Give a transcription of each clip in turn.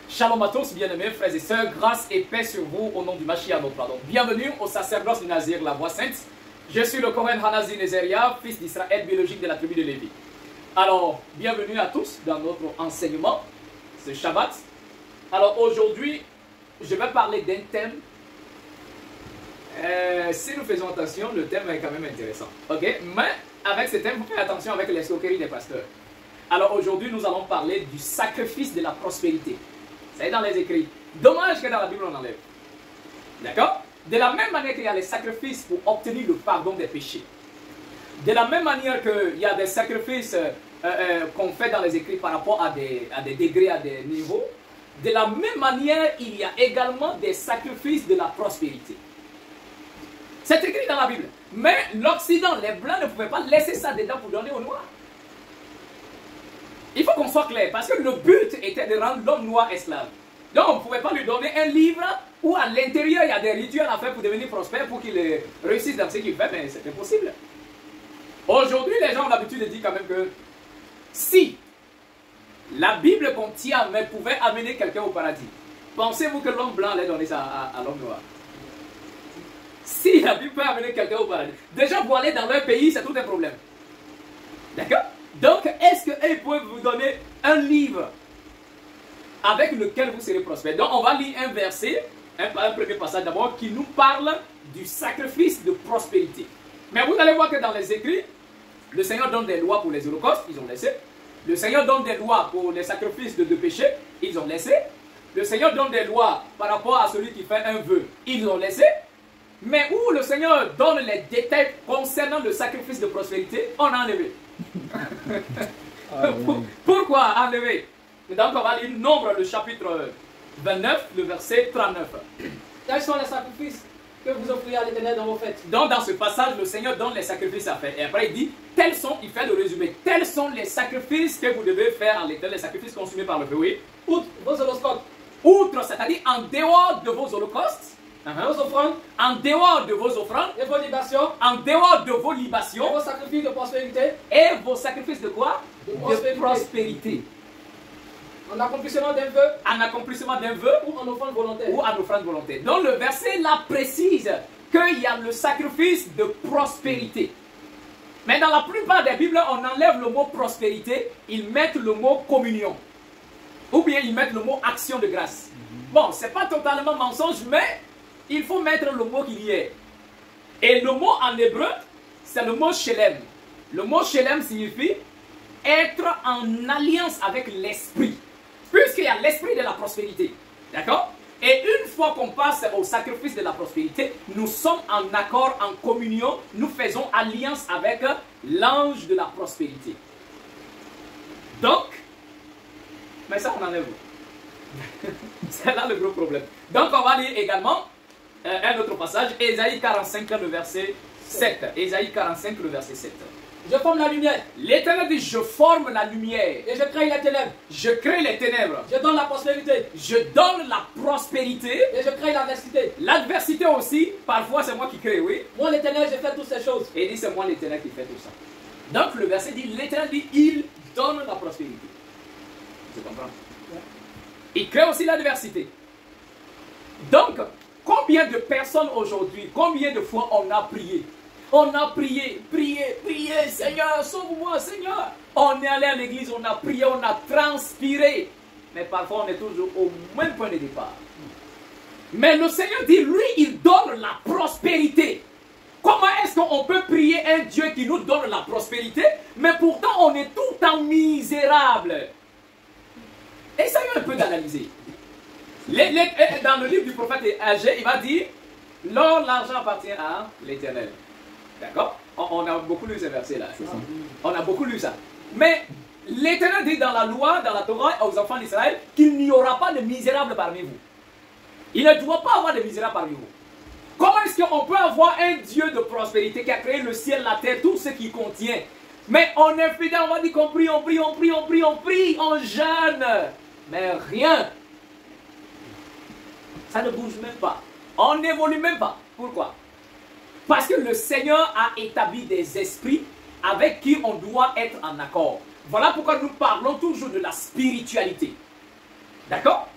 Shalom à tous, bien-aimés frères et sœurs, grâce et paix sur vous au nom du Mashiach notre pardon. Bienvenue au sacerdoce du Nazir, la voix sainte. Je suis le Kohen Hanazi Nezeria, fils d'Israël biologique de la tribu de Lévi. Alors, bienvenue à tous dans notre enseignement, ce Shabbat. Alors aujourd'hui, je vais parler d'un thème. Si nous faisons attention, le thème est quand même intéressant. Ok? Mais avec ce thème, vous faites attention avec l'escroquerie des pasteurs. Alors aujourd'hui, nous allons parler du sacrifice de la prospérité. Ça est dans les écrits. Dommage que dans la Bible on enlève. D'accord? De la même manière qu'il y a les sacrifices pour obtenir le pardon des péchés. De la même manière qu'il y a des sacrifices qu'on fait dans les écrits par rapport à des degrés, à des niveaux. De la même manière, il y a également des sacrifices de la prospérité. C'est écrit dans la Bible. Mais l'Occident, les Blancs ne pouvaient pas laisser ça dedans pour donner aux Noirs. Il faut qu'on soit clair, parce que le but était de rendre l'homme noir esclave. Donc on ne pouvait pas lui donner un livre où à l'intérieur il y a des rituels à faire pour devenir prospère, pour qu'il réussisse dans ce qu'il fait, mais c'est impossible. Aujourd'hui, les gens ont l'habitude de dire quand même que si la Bible contient, mais pouvait amener quelqu'un au paradis, pensez-vous que l'homme blanc allait donner ça à l'homme noir? Si la Bible peut amener quelqu'un au paradis, déjà pour aller dans leur pays, c'est tout un problème. D'accord? Donc, est-ce qu'ils peuvent vous donner un livre avec lequel vous serez prospère? Donc, on va lire un verset, un premier passage d'abord, qui nous parle du sacrifice de prospérité. Mais vous allez voir que dans les écrits, le Seigneur donne des lois pour les holocaustes, ils ont laissé. Le Seigneur donne des lois pour les sacrifices de péché, ils ont laissé. Le Seigneur donne des lois par rapport à celui qui fait un vœu, ils ont laissé. Mais où le Seigneur donne les détails concernant le sacrifice de prospérité, on a enlevé. Pourquoi enlever? Donc on va lire Nombre, le chapitre 29, le verset 39. Quels sont les sacrifices que vous offrez à l'Éternel dans vos fêtes? Donc dans ce passage, le Seigneur donne les sacrifices à faire. Et après il dit, tels sont, il fait le résumé, tels sont les sacrifices que vous devez faire à l'Éternel, les sacrifices consumés par le feu. Oui. Outre vos holocaustes. Outre, c'est-à-dire en dehors de vos holocaustes. Vos offrandes, en dehors de vos offrandes, et vos libations, en dehors de vos libations, et vos sacrifices de prospérité, et vos sacrifices de quoi? De prospérité. En accomplissement d'un vœu, en accomplissement d'un vœu, ou en offrande volontaire. Ou en offrande volontaire. Donc le verset là précise qu'il y a le sacrifice de prospérité. Mais dans la plupart des Bibles, on enlève le mot prospérité, ils mettent le mot communion. Ou bien ils mettent le mot action de grâce. Bon, c'est pas totalement mensonge, mais il faut mettre le mot qu'il y ait. Et le mot en hébreu, c'est le mot shelem. Le mot shelem signifie être en alliance avec l'esprit. Puisqu'il y a l'esprit de la prospérité. D'accord? Et une fois qu'on passe au sacrifice de la prospérité, nous sommes en accord, en communion, nous faisons alliance avec l'ange de la prospérité. Donc, mais ça on enlève. C'est là le gros problème. Donc on va lire également un autre passage, Ésaïe 45, le verset 7. Ésaïe 45, le verset 7. Je forme la lumière. L'Éternel dit, je forme la lumière. Et je crée les ténèbres. Je crée les ténèbres. Je donne la prospérité. Je donne la prospérité. Et je crée l'adversité. L'adversité aussi, parfois c'est moi qui crée, oui. Moi l'Éternel, je fais toutes ces choses. Et il dit, c'est moi l'Éternel qui fait tout ça. Donc le verset dit, l'Éternel dit, il donne la prospérité. Tu comprends? Ouais. Il crée aussi l'adversité. Donc, combien de personnes aujourd'hui, combien de fois on a prié? On a prié, Seigneur, sauve-moi, Seigneur. On est allé à l'église, on a prié, on a transpiré. Mais parfois, on est toujours au même point de départ. Mais le Seigneur dit, lui, il donne la prospérité. Comment est-ce qu'on peut prier un Dieu qui nous donne la prospérité, mais pourtant, on est tout en misérable? Essayons un peu d'analyser. Dans le livre du prophète Agé, il va dire, l'or, l'argent appartient à l'Éternel. D'accord? On a beaucoup lu ce verset-là. On a beaucoup lu ça. Mais l'Éternel dit dans la loi, dans la Torah, aux enfants d'Israël, qu'il n'y aura pas de misérables parmi vous. Il ne doit pas avoir de misérables parmi vous. Comment est-ce qu'on peut avoir un Dieu de prospérité qui a créé le ciel, la terre, tout ce qui contient? Mais on est fidèle, on va dire qu'on prie, on prie, on prie, on prie, on prie, on jeûne. Mais rien. Ça ne bouge même pas. On n'évolue même pas. Pourquoi? Parce que le Seigneur a établi des esprits avec qui on doit être en accord. Voilà pourquoi nous parlons toujours de la spiritualité. D'accord?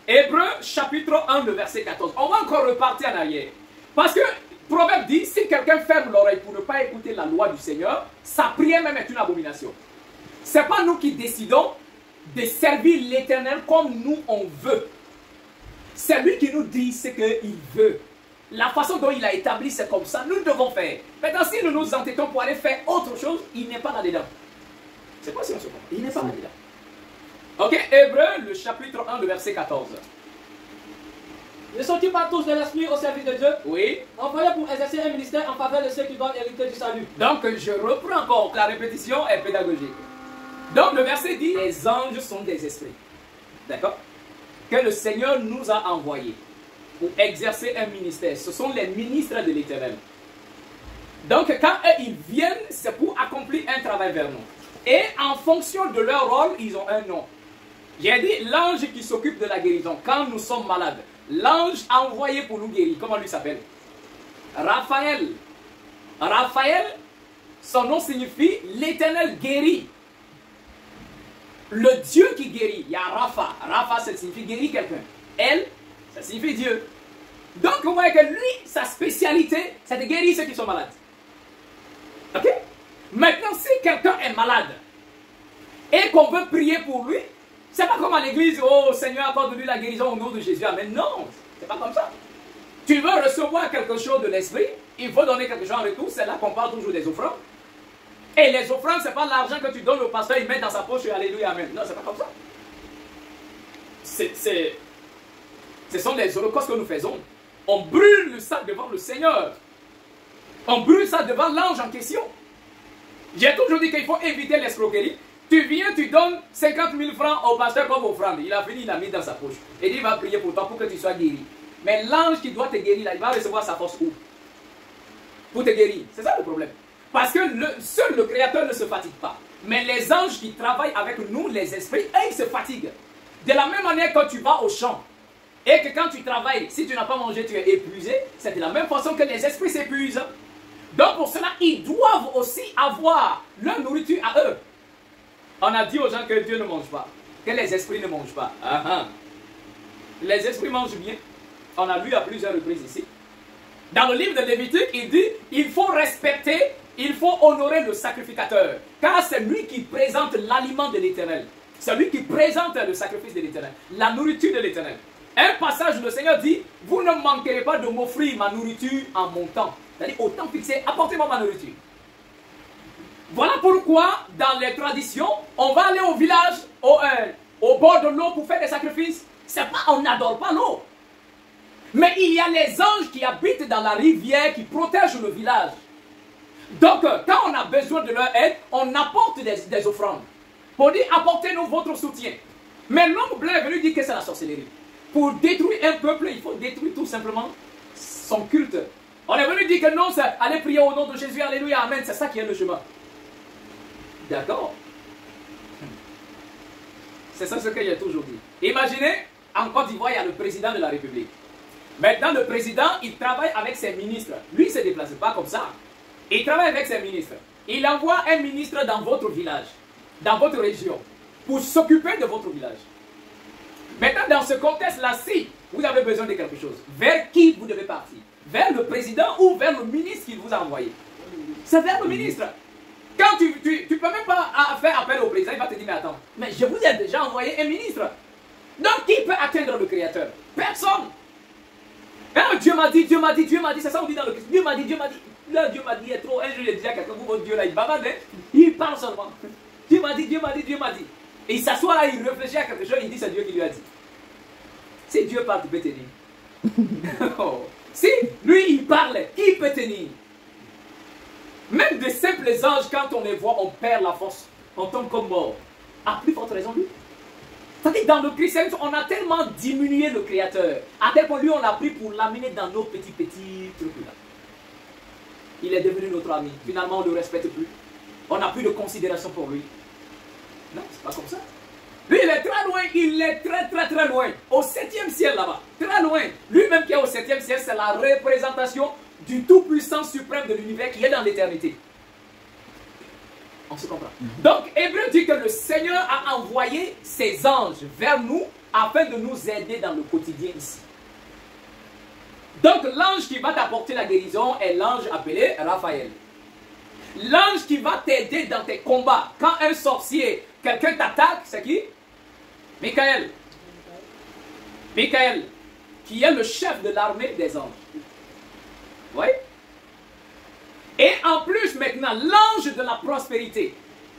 Hébreux chapitre 1, le verset 14. On va encore repartir en arrière. Parce que Proverbe dit, si quelqu'un ferme l'oreille pour ne pas écouter la loi du Seigneur, sa prière même est une abomination. Ce n'est pas nous qui décidons de servir l'Éternel comme nous on veut. C'est lui qui nous dit ce qu'il veut. La façon dont il a établi, c'est comme ça. Nous devons faire. Maintenant, si nous nous entêtons pour aller faire autre chose, il n'est pas là-dedans. C'est quoi si on se comprend? Il n'est pas là-dedans. Ok, Hébreux, le chapitre 1, le verset 14. Ne sont-ils pas tous de l'esprit au service de Dieu? Oui. Envoyés pour exercer un ministère en faveur de ceux qui doivent hériter du salut. Donc, je reprends encore. La répétition est pédagogique. Donc, le verset dit, les anges sont des esprits. D'accord? Que le Seigneur nous a envoyés pour exercer un ministère. Ce sont les ministres de l'Éternel. Donc, quand eux, ils viennent, c'est pour accomplir un travail vers nous. Et en fonction de leur rôle, ils ont un nom. J'ai dit l'ange qui s'occupe de la guérison. Quand nous sommes malades, l'ange envoyé pour nous guérir, comment lui s'appelle? Raphaël. Raphaël, son nom signifie l'Éternel guérit. Le Dieu qui guérit. Il y a Rapha. Rapha, ça signifie guérir quelqu'un. Elle, ça signifie Dieu. Donc, vous voyez que lui, sa spécialité, c'est de guérir ceux qui sont malades. Ok? Maintenant, si quelqu'un est malade et qu'on veut prier pour lui, c'est pas comme à l'église, oh Seigneur, accorde-lui la guérison au nom de Jésus. Amen. Non, c'est pas comme ça. Tu veux recevoir quelque chose de l'esprit, il faut donner quelque chose en retour. C'est là qu'on parle toujours des offrandes. Et les offrandes, c'est pas l'argent que tu donnes au pasteur, il met dans sa poche et alléluia, amen. Non, c'est pas comme ça. Ce sont les holocaustes que nous faisons. On brûle ça devant le Seigneur. On brûle ça devant l'ange en question. J'ai toujours dit qu'il faut éviter l'escroquerie. Tu viens, tu donnes 50 000 francs au pasteur comme offrande. Il a fini, il l'a mis dans sa poche. Et il va prier pour toi pour que tu sois guéri. Mais l'ange qui doit te guérir, là, il va recevoir sa force où? Pour te guérir. C'est ça le problème. Parce que seul le Créateur ne se fatigue pas. Mais les anges qui travaillent avec nous, les esprits, eux, ils se fatiguent. De la même manière que tu vas au champ et que quand tu travailles, si tu n'as pas mangé, tu es épuisé, c'est de la même façon que les esprits s'épuisent. Donc pour cela, ils doivent aussi avoir leur nourriture à eux. On a dit aux gens que Dieu ne mange pas, que les esprits ne mangent pas. Les esprits mangent bien. On a lu à plusieurs reprises ici. Dans le livre de Lévitique, il dit, il faut respecter, il faut honorer le sacrificateur. Car c'est lui qui présente l'aliment de l'Éternel. C'est lui qui présente le sacrifice de l'Éternel, la nourriture de l'Éternel. Un passage où le Seigneur dit, vous ne manquerez pas de m'offrir ma nourriture en mon temps. C'est-à-dire au temps fixé, apportez-moi ma nourriture. Voilà pourquoi, dans les traditions, on va aller au village, au bord de l'eau pour faire des sacrifices. C'est pas, on n'adore pas l'eau. Mais il y a les anges qui habitent dans la rivière, qui protègent le village. Donc, quand on a besoin de leur aide, on apporte des offrandes. Pour dire, apportez-nous votre soutien. Mais l'homme blanc est venu dire que c'est la sorcellerie. Pour détruire un peuple, il faut détruire tout simplement son culte. On est venu dire que non, c'est aller prier au nom de Jésus, alléluia, amen, c'est ça qui est le chemin. D'accord? C'est ça ce que j'ai toujours dit. Imaginez, en Côte d'Ivoire, il y a le président de la République. Maintenant, le président, il travaille avec ses ministres. Lui, il ne se déplace pas comme ça. Il travaille avec ses ministres. Il envoie un ministre dans votre village, dans votre région, pour s'occuper de votre village. Maintenant, dans ce contexte-là, si vous avez besoin de quelque chose, vers qui vous devez partir? Vers le président ou vers le ministre qu'il vous a envoyé? C'est vers le ministre. Quand tu ne peux même pas faire appel au président, il va te dire, mais attends, mais je vous ai déjà envoyé un ministre. Donc, qui peut atteindre le Créateur? Personne. Hein, Dieu m'a dit, Dieu m'a dit, Dieu m'a dit, c'est ça on dit dans le Christ. Dieu m'a dit, Dieu m'a dit. Là, Dieu m'a dit, il est trop. Un jour, j'ai dit à quelqu'un, votre Dieu là, il bavarde, il parle seulement. Dieu m'a dit, Dieu m'a dit, Dieu m'a dit. Et il s'assoit là, il réfléchit à quelque chose, il dit, c'est Dieu qui lui a dit. Si Dieu parle, tu peux tenir. Oh. Si lui, il parle, qui peut tenir? Même de simples anges, quand on les voit, on perd la force. On tombe comme mort. À plus forte raison, lui. C'est-à-dire, dans le christianisme, on a tellement diminué le Créateur, à tel point lui, on l'a pris pour l'amener dans nos petits trucs là. Il est devenu notre ami. Finalement, on ne le respecte plus. On n'a plus de considération pour lui. Non, c'est pas comme ça. Lui, il est très loin, il est très loin. Au 7e ciel là-bas, très loin. Lui-même qui est au 7e ciel, c'est la représentation du Tout-Puissant suprême de l'univers qui est dans l'éternité. On se comprend. Donc, Hébreu dit que le Seigneur a envoyé ses anges vers nous afin de nous aider dans le quotidien ici. Donc, l'ange qui va t'apporter la guérison est l'ange appelé Raphaël. L'ange qui va t'aider dans tes combats, quand un sorcier, quelqu'un t'attaque, c'est qui? Michael. Michael, qui est le chef de l'armée des anges. Oui? Et en plus, maintenant, l'ange de la prospérité.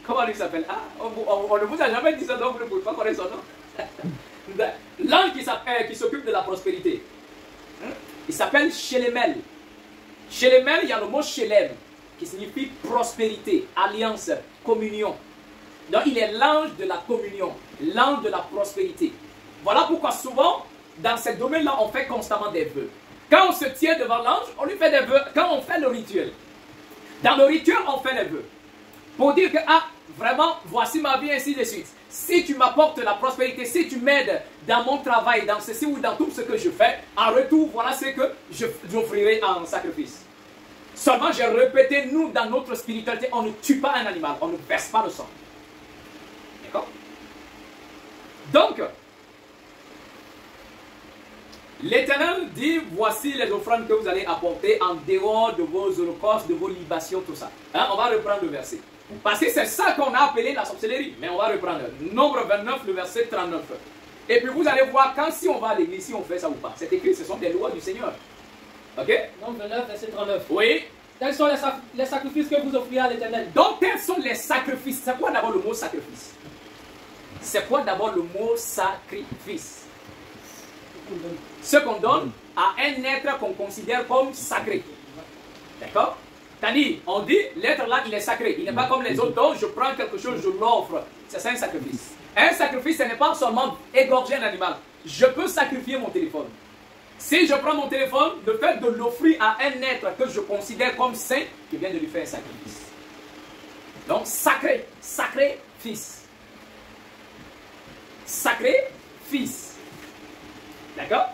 Comment il s'appelle? Ah, on ne vous a jamais dit ça, donc vous ne pouvez pas connaître son nom. L'ange qui s'occupe de la prospérité. Il s'appelle Shelemel. Shelemel, il y a le mot Shelem, qui signifie prospérité, alliance, communion. Donc, il est l'ange de la communion, l'ange de la prospérité. Voilà pourquoi souvent, dans ce domaine-là, on fait constamment des vœux. Quand on se tient devant l'ange, on lui fait des vœux. Quand on fait le rituel, dans le rituel, on fait les vœux. Pour dire que, ah, vraiment, voici ma vie, ainsi de suite. Si tu m'apportes la prospérité, si tu m'aides dans mon travail, dans ceci ou dans tout ce que je fais, en retour, voilà ce que j'offrirai en sacrifice. Seulement, j'ai répété, nous, dans notre spiritualité, on ne tue pas un animal, on ne verse pas le sang. D'accord? Donc, l'Éternel dit, voici les offrandes que vous allez apporter en dehors de vos holocaustes, de vos libations, tout ça. Hein, on va reprendre le verset. Parce que c'est ça qu'on a appelé la sorcellerie. Mais on va reprendre. Nombre 29, le verset 39. Et puis vous allez voir, quand si on va à l'église, si on fait ça ou pas. C'est écrit, ce sont des lois du Seigneur. Ok? Nombre 29, verset 39. Oui. Quels sont les sacrifices que vous offrirez à l'Éternel? Donc, quels sont les sacrifices? C'est quoi d'abord le mot sacrifice? C'est quoi d'abord le mot sacrifice? Ce qu'on donne à un être qu'on considère comme sacré. D'accord? C'est-à-dire, on dit, l'être là, il est sacré. Il n'est pas comme les autres. Donc, je prends quelque chose, je l'offre. C'est ça un sacrifice. Un sacrifice, ce n'est pas seulement égorger un animal. Je peux sacrifier mon téléphone. Si je prends mon téléphone, le fait de l'offrir à un être que je considère comme saint, je viens de lui faire un sacrifice. Donc, sacré, sacré fils. Sacré fils. D'accord?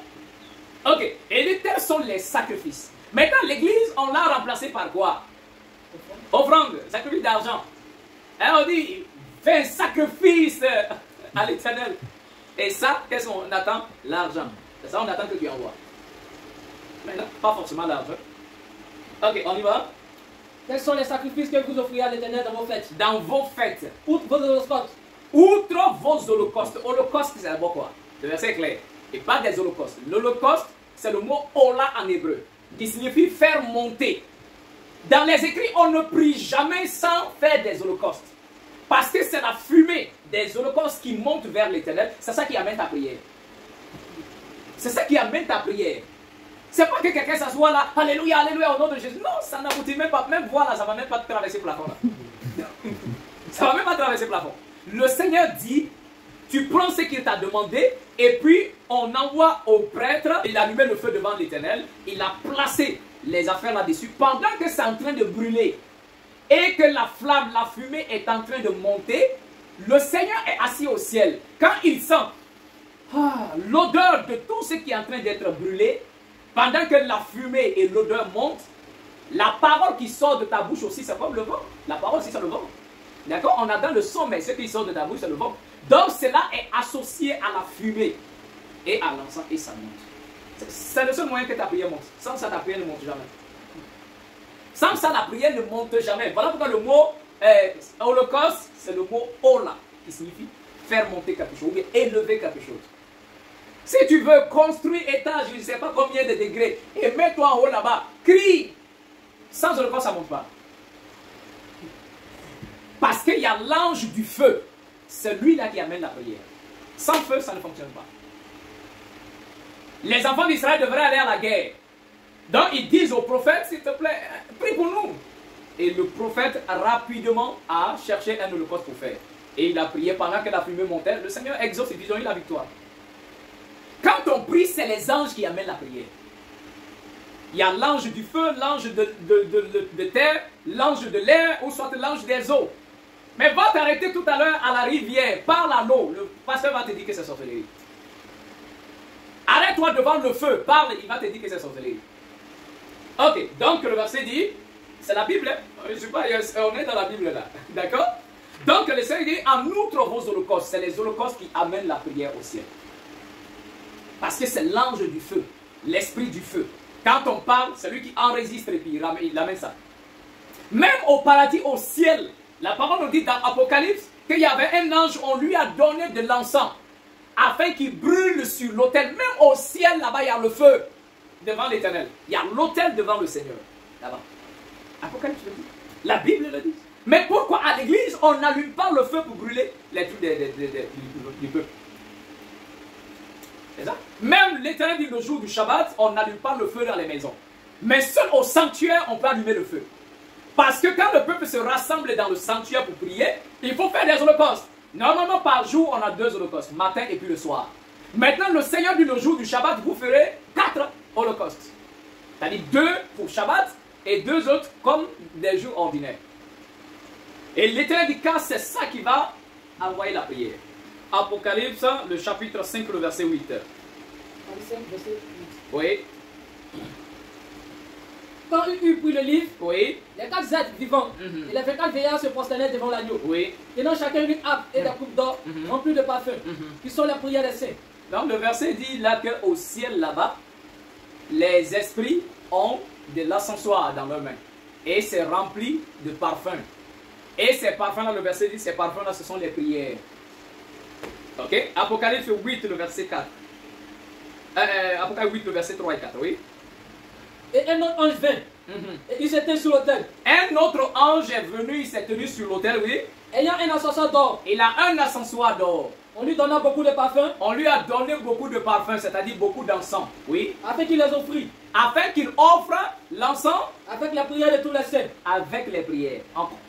Ok. Et tels sont les sacrifices. Maintenant, l'église, on l'a remplacé par quoi? Offrande, sacrifice d'argent. Alors on dit, fais un sacrifice à l'Éternel. Et ça, qu'est-ce qu'on attend? L'argent. C'est ça, on attend que tu envoies. Maintenant, pas forcément l'argent. Ok, on y va. Quels sont les sacrifices que vous offrirez à l'Éternel dans vos fêtes? Dans vos fêtes. Outre vos holocaustes. Outre vos holocaustes. Holocauste, c'est d'abord quoi? Le verset est clair. Et pas des holocaustes. L'holocauste, c'est le mot hola en hébreu, qui signifie faire monter. Dans les écrits, on ne prie jamais sans faire des holocaustes. Parce que c'est la fumée des holocaustes qui monte vers l'Éternel. C'est ça qui amène ta prière. C'est ça qui amène ta prière. C'est pas que quelqu'un s'assoit là, alléluia, alléluia, au nom de Jésus. Non, ça n'aboutit même pas. Même voilà, ça ne va même pas traverser le plafond là. Ça ne va même pas traverser le plafond. Le Seigneur dit, tu prends ce qu'il t'a demandé, et puis on envoie au prêtre, il a allumé le feu devant l'Éternel, il a placé les affaires là-dessus, pendant que c'est en train de brûler, et que la flamme, la fumée est en train de monter, le Seigneur est assis au ciel. Quand il sent l'odeur de tout ce qui est en train d'être brûlé, pendant que la fumée et l'odeur montent, la parole qui sort de ta bouche aussi, c'est comme le vent. La parole aussi, c'est le vent. D'accord? On a dans le son, mais ce qui sort de ta bouche, c'est le vent. Donc cela est associé à la fumée et à l'encens et ça monte. C'est le seul moyen que ta prière monte. Sans ça, ta prière ne monte jamais. Sans ça, la prière ne monte jamais. Voilà pourquoi le mot holocauste, c'est le mot hola, qui signifie faire monter quelque chose ou bien élever quelque chose. Si tu veux construire étage, je ne sais pas combien de degrés, et mets-toi en haut là-bas, crie. Sans holocauste, ça ne monte pas. Parce qu'il y a l'ange du feu. C'est lui-là qui amène la prière. Sans feu, ça ne fonctionne pas. Les enfants d'Israël devraient aller à la guerre. Donc ils disent au prophète, s'il te plaît, prie pour nous. Et le prophète rapidement a cherché un holocauste pour faire. Et il a prié pendant que la fumée montait. Le Seigneur exauce et ils ont eu la victoire. Quand on prie, c'est les anges qui amènent la prière. Il y a l'ange du feu, l'ange de terre, l'ange de l'air ou soit l'ange des eaux. Mais va t'arrêter tout à l'heure à la rivière, parle à l'eau. Le pasteur va te dire que c'est sorcellerie. Arrête-toi devant le feu, parle, il va te dire que c'est sorcellerie. Ok, donc le verset dit, c'est la Bible, hein? Je sais pas, on est dans la Bible là, d'accord? Donc le Seigneur dit, en outre vos holocaustes, c'est les holocaustes qui amènent la prière au ciel. Parce que c'est l'ange du feu, l'esprit du feu. Quand on parle, c'est lui qui enregistre et puis il amène ça. Même au paradis, au ciel, la parole nous dit dans Apocalypse qu'il y avait un ange, on lui a donné de l'encens afin qu'il brûle sur l'autel. Même au ciel, là-bas, il y a le feu devant l'Éternel. Il y a l'autel devant le Seigneur. Là-bas. Apocalypse le dit. La Bible le dit. Mais pourquoi à l'église, on n'allume pas le feu pour brûler les trucs du peuple? C'est ça? Même l'Éternel dit le jour du Shabbat, on n'allume pas le feu dans les maisons. Mais seul au sanctuaire, on peut allumer le feu. Parce que quand le peuple se rassemble dans le sanctuaire pour prier, il faut faire des holocaustes. Normalement, par jour, on a 2 holocaustes, matin et puis le soir. Maintenant, le Seigneur dit le jour du Shabbat, vous ferez 4 holocaustes. C'est-à-dire 2 pour Shabbat et 2 autres comme des jours ordinaires. Et l'Éternel dit car c'est ça qui va envoyer la prière. Apocalypse, le chapitre 5, le verset 8. 5, verset 8. Oui. Quand il eut pris le livre, Oui. les 4 êtres vivants et les 24 veillards se prosternaient devant l'agneau. Oui. Tenant chacun une harpe et des coupes d'or remplies de parfums, qui sont les prières des saints. Donc le verset dit là qu'au ciel là-bas, les esprits ont de l'ascensoir dans leurs mains. Et c'est rempli de parfums. Et ces parfums-là, le verset dit, ces parfums-là, ce sont les prières. Ok? Apocalypse 8, le verset 4. Apocalypse 8, le verset 3 et 4, oui? Et un autre ange vint, et il s'était sur l'autel. Un autre ange est venu, il s'est tenu sur l'autel, oui? Ayant un ascenseur d'or. Il a un ascensoir d'or. On lui donna beaucoup de parfums. On lui a donné beaucoup de parfums, c'est-à-dire beaucoup d'encens, oui? Afin qu'il les offrit. Afin qu'il offre l'encens avec la prière de tous les saints. Avec les prières.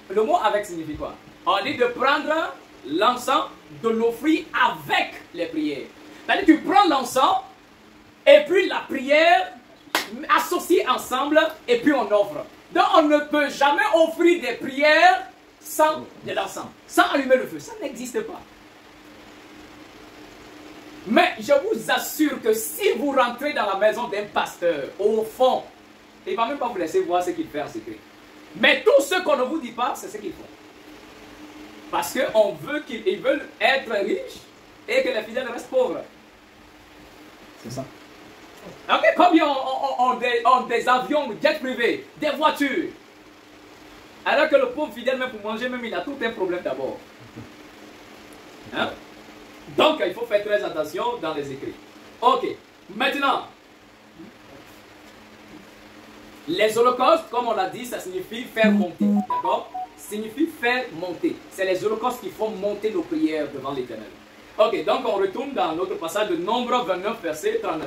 Le mot avec signifie quoi? On dit de prendre l'encens, de l'offrir avec les prières. C'est-à-dire que tu prends l'encens et puis la prière associée ensemble et puis on offre. Donc on ne peut jamais offrir des prières sans de l'encens, sans allumer le feu. Ça n'existe pas. Mais je vous assure que si vous rentrez dans la maison d'un pasteur, au fond, il ne va même pas vous laisser voir ce qu'il fait en secret. Mais tout ce qu'on ne vous dit pas, c'est ce qu'ils font. Parce qu'on veut qu'ils veulent être riches et que les fidèles restent pauvres. C'est ça. Ok, combien ont des avions, jets privés, des voitures? Alors que le pauvre fidèle, même pour manger, même il a tout un problème d'abord. Hein? Donc, il faut faire très attention dans les écrits. Ok, maintenant, les holocaustes, comme on l'a dit, ça signifie faire monter. D'accord? Signifie faire monter. C'est les holocaustes qui font monter nos prières devant l'Éternel. Ok, donc on retourne dans notre passage de Nombre 29, verset 39.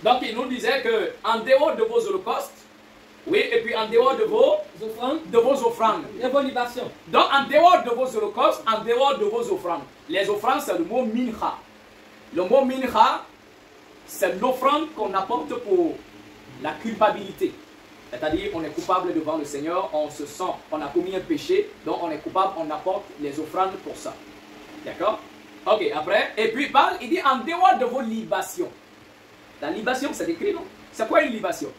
Donc il nous disait que en dehors de vos holocaustes, oui, et puis en dehors de vos offrandes, et vos libations. Donc en dehors de vos holocaustes, en dehors de vos offrandes. Les offrandes, c'est le mot mincha. Le mot mincha, c'est l'offrande qu'on apporte pour la culpabilité. C'est-à-dire, on est coupable devant le Seigneur, on se sent, on a commis un péché, donc on est coupable, on apporte les offrandes pour ça. D'accord? Ok, après, et puis il parle, il dit en dehors de vos libations. La libation, c'est écrit, non? C'est quoi une libation?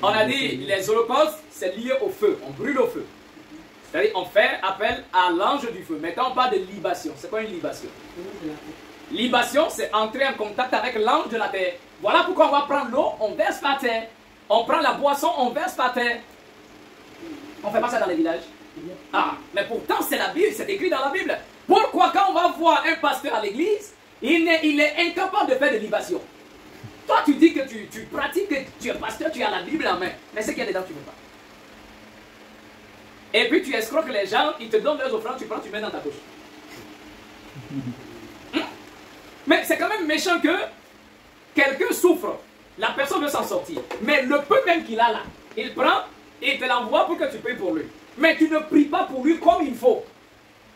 On a dit, les holocaustes, c'est lié au feu, on brûle au feu. C'est-à-dire, on fait appel à l'ange du feu. Maintenant, on parle de libation. C'est quoi une libation? Libation, c'est entrer en contact avec l'ange de la terre. Voilà pourquoi on va prendre l'eau, on verse par terre. On prend la boisson, on verse par terre. On ne fait pas ça dans les villages. Ah, mais pourtant, c'est la Bible, c'est écrit dans la Bible. Pourquoi quand on va voir un pasteur à l'église, il est incapable de faire de libation? Toi, tu dis que tu pratiques, que tu es pasteur, tu as la Bible en main. Mais ce qu'il y a dedans, tu ne veux pas. Et puis tu escroques les gens, ils te donnent leurs offrandes, tu prends, tu mets dans ta poche. Mais c'est quand même méchant que quelqu'un souffre. La personne veut s'en sortir. Mais le peu même qu'il a là, il prend, il te l'envoie pour que tu pries pour lui. Mais tu ne pries pas pour lui comme il faut.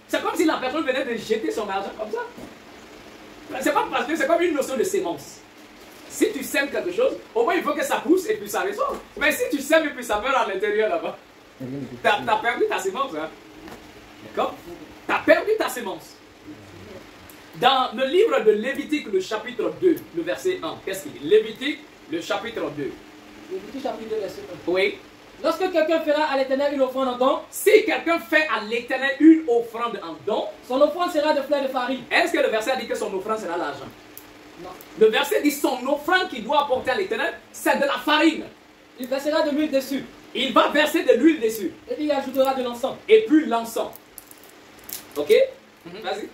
C'est comme si la personne venait de jeter son argent comme ça. C'est pas parce que c'est comme une notion de sémence. Si tu sèmes quelque chose, au moins il faut que ça pousse et puis ça ressort. Mais si tu sèmes et puis ça meurt à l'intérieur là-bas, tu as perdu ta sémence. Hein? D'accord? Tu as perdu ta sémence. Dans le livre de Lévitique, le chapitre 2, le verset 1, qu'est-ce qu'il dit? Lévitique, le chapitre 2. Lévitique chapitre 2, verset 1. Oui. Lorsque quelqu'un fera à l'Éternel une offrande en don, Si quelqu'un fait à l'Éternel une offrande en don, son offrande sera de fleurs de farine. est-ce que le verset a dit que son offrande sera l'argent? Non. Le verset dit son offrande qu'il doit apporter à l'Éternel, c'est de la farine. Il versera de l'huile dessus. Il va verser de l'huile dessus. Et il ajoutera de l'encens. Et puis l'encens. Ok? Vas-y.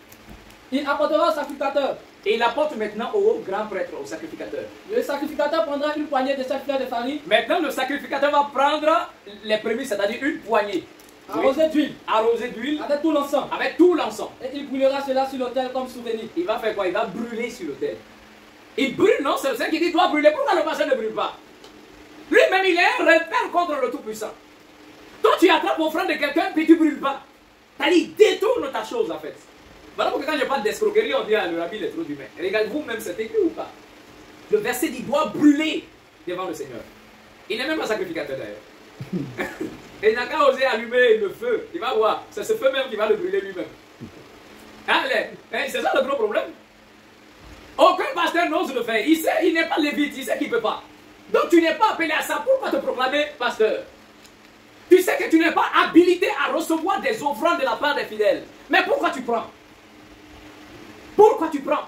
Il apportera au sacrificateur. Et il apporte maintenant au grand prêtre, au sacrificateur. Le sacrificateur prendra une poignée de cette fleur de farine, Maintenant, le sacrificateur va prendre les prémices, c'est-à-dire une poignée. arrosée d'huile, Arrosée d'huile avec tout l'encens. avec tout l'encens. Et il brûlera cela sur l'autel comme souvenir. Il va faire quoi? Il va brûler sur l'autel. Il brûle, non? C'est le Seigneur qui dit doit brûler. Pourquoi le pasteur ne brûle pas? Lui-même, il est un rebelle contre le Tout-Puissant. Toi, tu attrapes l'offrande de quelqu'un, puis tu ne brûles pas. C'est-à-dire, il détourne ta chose, en fait. Voilà pourquoi quand je parle d'escroquerie, on dit ah, le rabbi il est trop humain. Regarde, vous-même, c'est écrit ou pas? Le verset dit doit brûler devant le Seigneur. Il n'est même pas sacrificateur d'ailleurs. Et il n'a qu'à oser allumer le feu. Il va voir. C'est ce feu même qui va le brûler lui-même. C'est ça le gros problème. Aucun pasteur n'ose le faire. Il sait, il n'est pas lévite, il sait qu'il ne peut pas. Donc tu n'es pas appelé à ça. Pourquoi te proclamer pasteur? Tu sais que tu n'es pas habilité à recevoir des offrandes de la part des fidèles. Mais pourquoi tu prends? Pourquoi tu prends?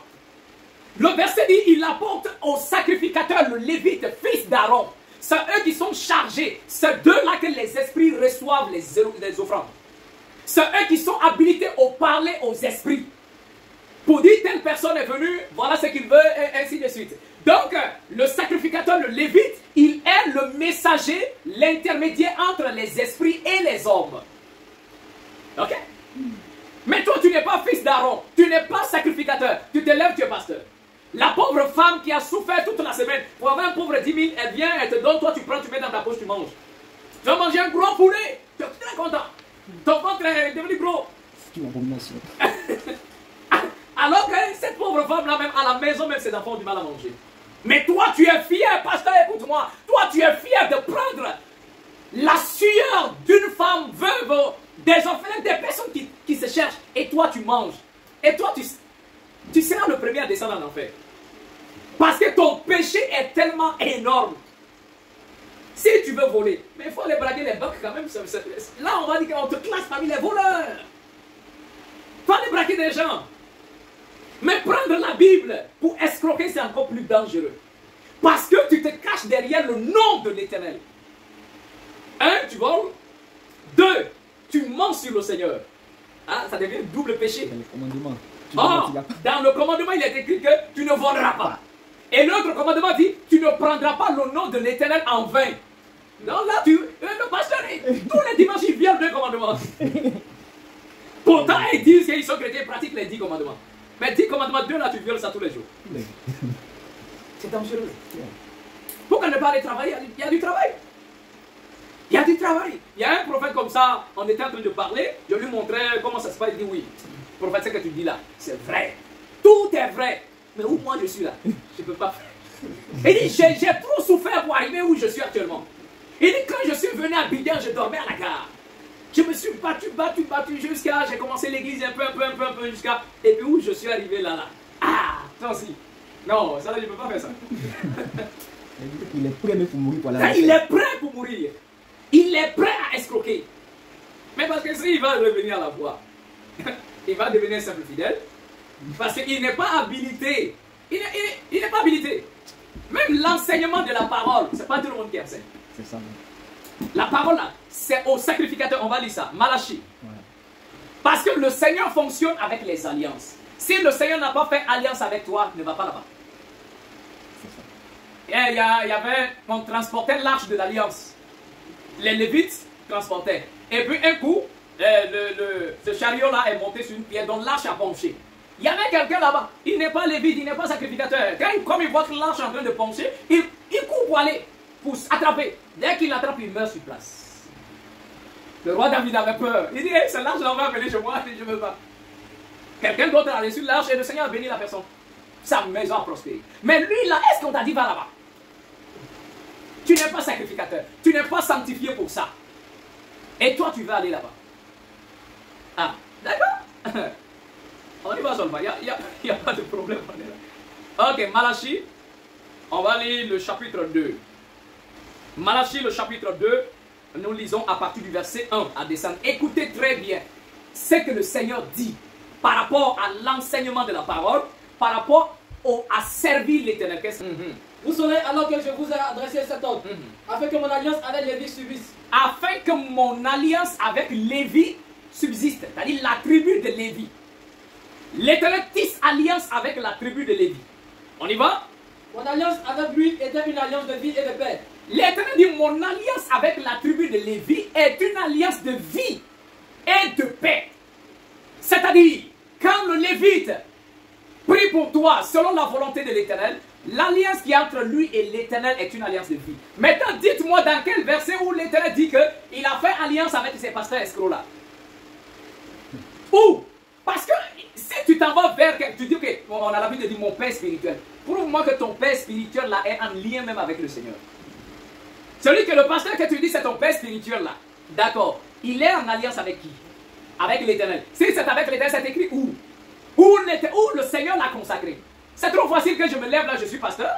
Le verset dit, il apporte au sacrificateur, le lévite, fils d'Aaron. C'est eux qui sont chargés. C'est d'eux-là que les esprits reçoivent les offrandes. C'est eux qui sont habilités au parler aux esprits. Pour dire, telle personne est venue, voilà ce qu'il veut, et ainsi de suite. Donc, le sacrificateur, le lévite, il est le messager, l'intermédiaire entre les esprits et les hommes. Ok? Mais toi, tu n'es pas fils d'Aaron, tu n'es pas sacrificateur, tu te lèves, tu es pasteur. La pauvre femme qui a souffert toute la semaine, pour avoir un pauvre 10 000, elle vient, elle te donne, toi tu prends, tu mets dans ta poche, tu manges. Tu vas manger un gros poulet, tu es très content. Ton ventre est devenu gros. C'est une abomination. Alors que cette pauvre femme-là, même à la maison, même ses enfants ont du mal à manger. Mais toi, tu es fier, pasteur, écoute-moi. Toi, tu es fier de prendre la sueur d'une femme veuve, des orphelins, des personnes qui se cherchent. Et toi, tu manges. Et toi, tu seras le premier à descendre en enfer. Parce que ton péché est tellement énorme. Si tu veux voler, mais il faut aller braquer les banques quand même. Là, on va dire qu'on te classe parmi les voleurs. Il faut aller braquer des gens. Mais prendre la Bible pour escroquer, c'est encore plus dangereux. Parce que tu te caches derrière le nom de l'Éternel. 1, tu voles. 2, tu mens sur le Seigneur. Ah, ça devient double péché. Dans le commandement. Dans le commandement, il est écrit que tu ne voleras pas. Et l'autre commandement dit, tu ne prendras pas le nom de l'Éternel en vain. Non, là, le pasteur, tous les dimanches, il vient 2 commandements. Pourtant, ils disent qu'ils sont chrétiens, ils pratiquent les 10 commandements. Mais 10 commandements, 2 là, tu violes ça tous les jours. C'est dangereux. Pourquoi ne pas aller travailler? Il y a du travail. Il y a du travail. Il y a un prophète comme ça, on était en train de parler, je lui montrais comment ça se passe, il dit oui. Prophète, ce que tu dis là, c'est vrai. Tout est vrai. Mais où moi je suis là? Je ne peux pas faire. Il dit, j'ai trop souffert pour arriver où je suis actuellement. Il dit, quand je suis venu à Bidjan, je dormais à la gare. Je me suis battu jusqu'à, j'ai commencé l'église un peu jusqu'à, et puis où je suis arrivé là. Ah, toi aussi. Non, ça là, je ne peux pas faire ça. Il est prêt même pour mourir pour la Il est prêt pour mourir. Il est prêt à escroquer. Mais parce que s'il va revenir à la foi, il va devenir un simple fidèle. Parce qu'il n'est pas habilité. Il n'est pas habilité. Même l'enseignement de la parole, ce n'est pas tout le monde qui enseigne. C'est ça. La parole là, c'est au sacrificateur. On va lire ça. Malachie. Ouais. Parce que le Seigneur fonctionne avec les alliances. Si le Seigneur n'a pas fait alliance avec toi, ne va pas là-bas. Il y avait, on transportait l'arche de l'alliance. Les Lévites transportaient. Et puis un coup, ce chariot-là est monté sur une pierre dont l'arche a penché. Il y avait quelqu'un là-bas. Il n'est pas lévite, il n'est pas sacrificateur. Comme il voit que l'arche est en train de pencher, il court pour aller, pour attraper. Dès qu'il l'attrape, il meurt sur place. Le roi David avait peur. Il dit, hey, c'est l'arche, je l'envoie venir chez moi, je ne veux pas. Quelqu'un d'autre a reçu l'arche et le Seigneur a béni la personne. Sa maison a prospéré. Mais lui, là, est-ce qu'on t'a dit va là-bas? Tu n'es pas sacrificateur. Tu n'es pas sanctifié pour ça. Et toi, tu vas aller là-bas. Ah, d'accord. On y va seulement. Il n'y a pas de problème. Ok, Malachie. On va lire le chapitre 2. Malachie, le chapitre 2. Nous lisons à partir du verset 1 à descendre. Écoutez très bien ce que le Seigneur dit par rapport à l'enseignement de la parole, par rapport à servir l'Éternel. Vous saurez alors que je vous ai adressé cet ordre, afin que mon alliance avec Lévi subsiste. Afin que mon alliance avec Lévi subsiste, c'est-à-dire la tribu de Lévi. L'Éternel tisse alliance avec la tribu de Lévi. On y va? Mon alliance avec lui était une alliance de vie et de paix. L'Éternel dit, mon alliance avec la tribu de Lévi est une alliance de vie et de paix. C'est-à-dire, quand le Lévite prie pour toi selon la volonté de l'Éternel, l'alliance qui est entre lui et l'Éternel est une alliance de vie. Maintenant, dites-moi dans quel verset où l'Éternel dit qu'il a fait alliance avec ces pasteurs escrocs-là. Où? Parce que si tu t'en vas vers... Tu dis, ok, on a l'habitude de dire mon père spirituel. Prouve-moi que ton père spirituel là est en lien même avec le Seigneur. Celui que le pasteur que tu dis c'est ton père spirituel là. D'accord. Il est en alliance avec qui? Avec l'Éternel. Si c'est avec l'Éternel, c'est écrit où? Où le Seigneur l'a consacré. C'est trop facile que je me lève là, je suis pasteur.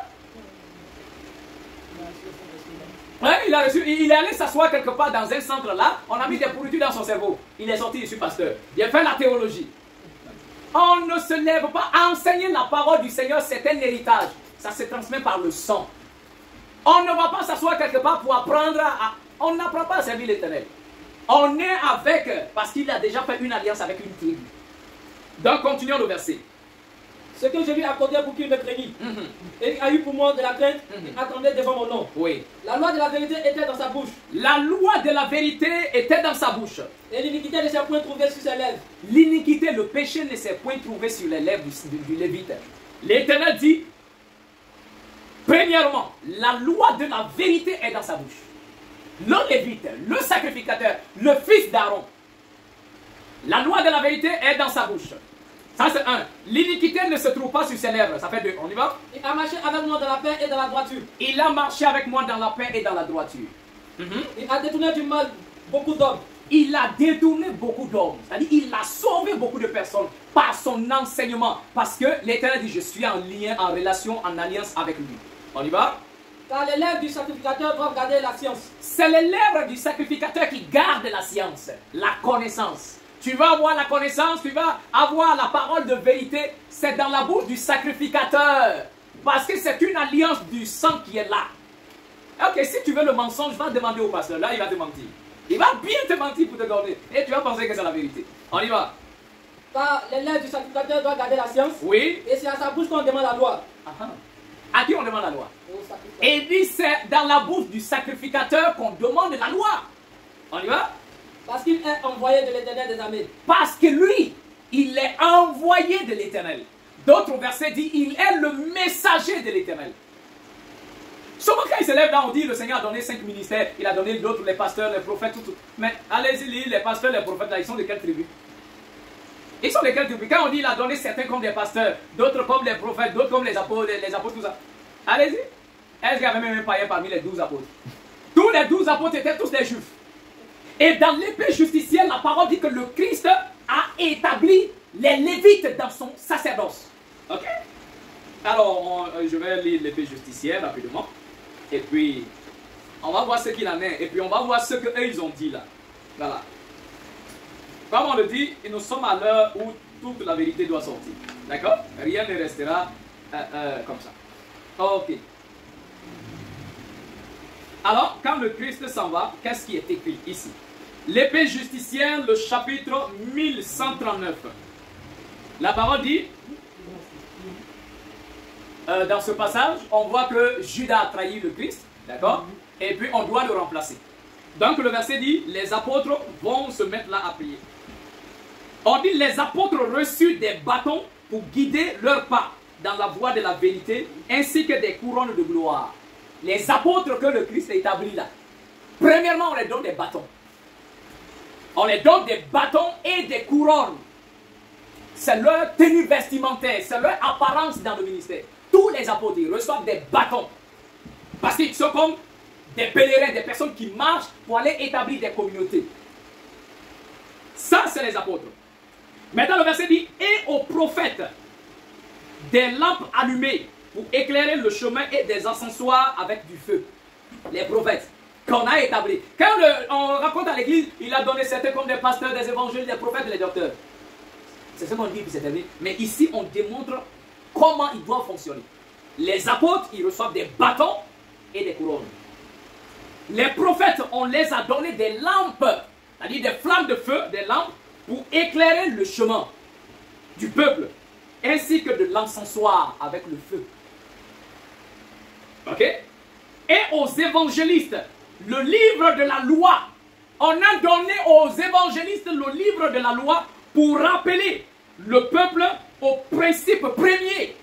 Ouais, il est allé s'asseoir quelque part dans un centre là, on a mis des pourritures dans son cerveau. Il est sorti, je suis pasteur. Il a fait la théologie. On ne se lève pas. Enseigner la parole du Seigneur, c'est un héritage. Ça se transmet par le sang. On ne va pas s'asseoir quelque part pour apprendre On n'apprend pas à servir l'Éternel. On est avec, parce qu'il a déjà fait une alliance avec une tribu. Donc, continuons le verset. Ce que je lui accordais pour qu'il me craignît. Et il a eu pour moi de la crainte, il attendait devant mon nom. Oui. La loi de la vérité était dans sa bouche. La loi de la vérité était dans sa bouche. Et l'iniquité ne s'est point trouvée sur ses lèvres. L'iniquité, le péché ne s'est point trouvé sur les lèvres du Lévite. L'Éternel dit, premièrement, la loi de la vérité est dans sa bouche. Le Lévite, le sacrificateur, le fils d'Aaron. La loi de la vérité est dans sa bouche. Ça c'est un. L'iniquité ne se trouve pas sur ses lèvres. Ça fait deux. On y va? Il a marché avec moi dans la paix et dans la droiture. Il a marché avec moi dans la paix et dans la droiture. Il a détourné du mal beaucoup d'hommes. Il a détourné beaucoup d'hommes. C'est-à-dire il a sauvé beaucoup de personnes par son enseignement. Parce que l'Éternel dit, je suis en lien, en relation, en alliance avec lui. On y va? Car les lèvres du sacrificateur doivent garder la science. C'est les lèvres du sacrificateur qui gardent la science, la connaissance. Tu vas avoir la connaissance, tu vas avoir la parole de vérité. C'est dans la bouche du sacrificateur. Parce que c'est une alliance du sang qui est là. Ok, si tu veux le mensonge, va demander au pasteur. Là, il va te mentir. Il va bien te mentir pour te garder. Et tu vas penser que c'est la vérité. On y va. Car les lèvres du sacrificateur doivent garder la science. Oui. Et c'est à sa bouche qu'on demande la loi. À qui on demande la loi? Au sacrificateur. Et il dit c'est dans la bouche du sacrificateur qu'on demande la loi. On y va? Parce qu'il est envoyé de l'Éternel des armées. Parce que lui, il est envoyé de l'Éternel. D'autres versets disent, il est le messager de l'Éternel. Souvent quand il se lève là, on dit, le Seigneur a donné 5 ministères, il a donné d'autres, les pasteurs, les prophètes, tout. Mais allez-y lire, les pasteurs, les prophètes, là, ils sont de quelle tribu? Ils sont de quelle tribu? Quand on dit, il a donné certains comme des pasteurs, d'autres comme les prophètes, d'autres comme les apôtres, tout ça. Allez-y. Est-ce qu'il y avait même un païen parmi les 12 apôtres? Tous les 12 apôtres étaient tous des juifs. Et dans l'épée justicière, la parole dit que le Christ a établi les Lévites dans son sacerdoce. Ok? Alors, je vais lire l'épée justicière rapidement. Et puis, on va voir ce qu'il en est. Et puis, on va voir ce qu'eux, ils ont dit là. Voilà. Comme on le dit, nous sommes à l'heure où toute la vérité doit sortir. D'accord? Rien ne restera comme ça. Ok. Alors, quand le Christ s'en va, qu'est-ce qui est écrit ici? L'épée justicière, le chapitre 1139. La parole dit, dans ce passage, on voit que Judas a trahi le Christ, d'accord? Et puis on doit le remplacer. Donc le verset dit, les apôtres vont se mettre là à prier. On dit, les apôtres reçurent des bâtons pour guider leurs pas dans la voie de la vérité, ainsi que des couronnes de gloire. Les apôtres que le Christ a établis là, premièrement, on les donne des bâtons. On les donne des bâtons et des couronnes. C'est leur tenue vestimentaire, c'est leur apparence dans le ministère. Tous les apôtres ils reçoivent des bâtons. Parce qu'ils sont comme des pèlerins, des personnes qui marchent pour aller établir des communautés. Ça, c'est les apôtres. Maintenant, le verset dit, et aux prophètes, des lampes allumées pour éclairer le chemin et des encensoirs avec du feu. Les prophètes qu'on a établis. Quand on raconte à l'église, il a donné certains comme des pasteurs, des évangélistes, des prophètes, des docteurs. C'est ce qu'on dit depuis cette année. Mais ici, on démontre comment ils doivent fonctionner. Les apôtres, ils reçoivent des bâtons et des couronnes. Les prophètes, on les a donné des lampes, c'est-à-dire des flammes de feu, des lampes, pour éclairer le chemin du peuple, ainsi que de l'encensoir avec le feu. Ok? Et aux évangélistes, le livre de la loi. On a donné aux évangélistes le livre de la loi pour rappeler le peuple au principe premier.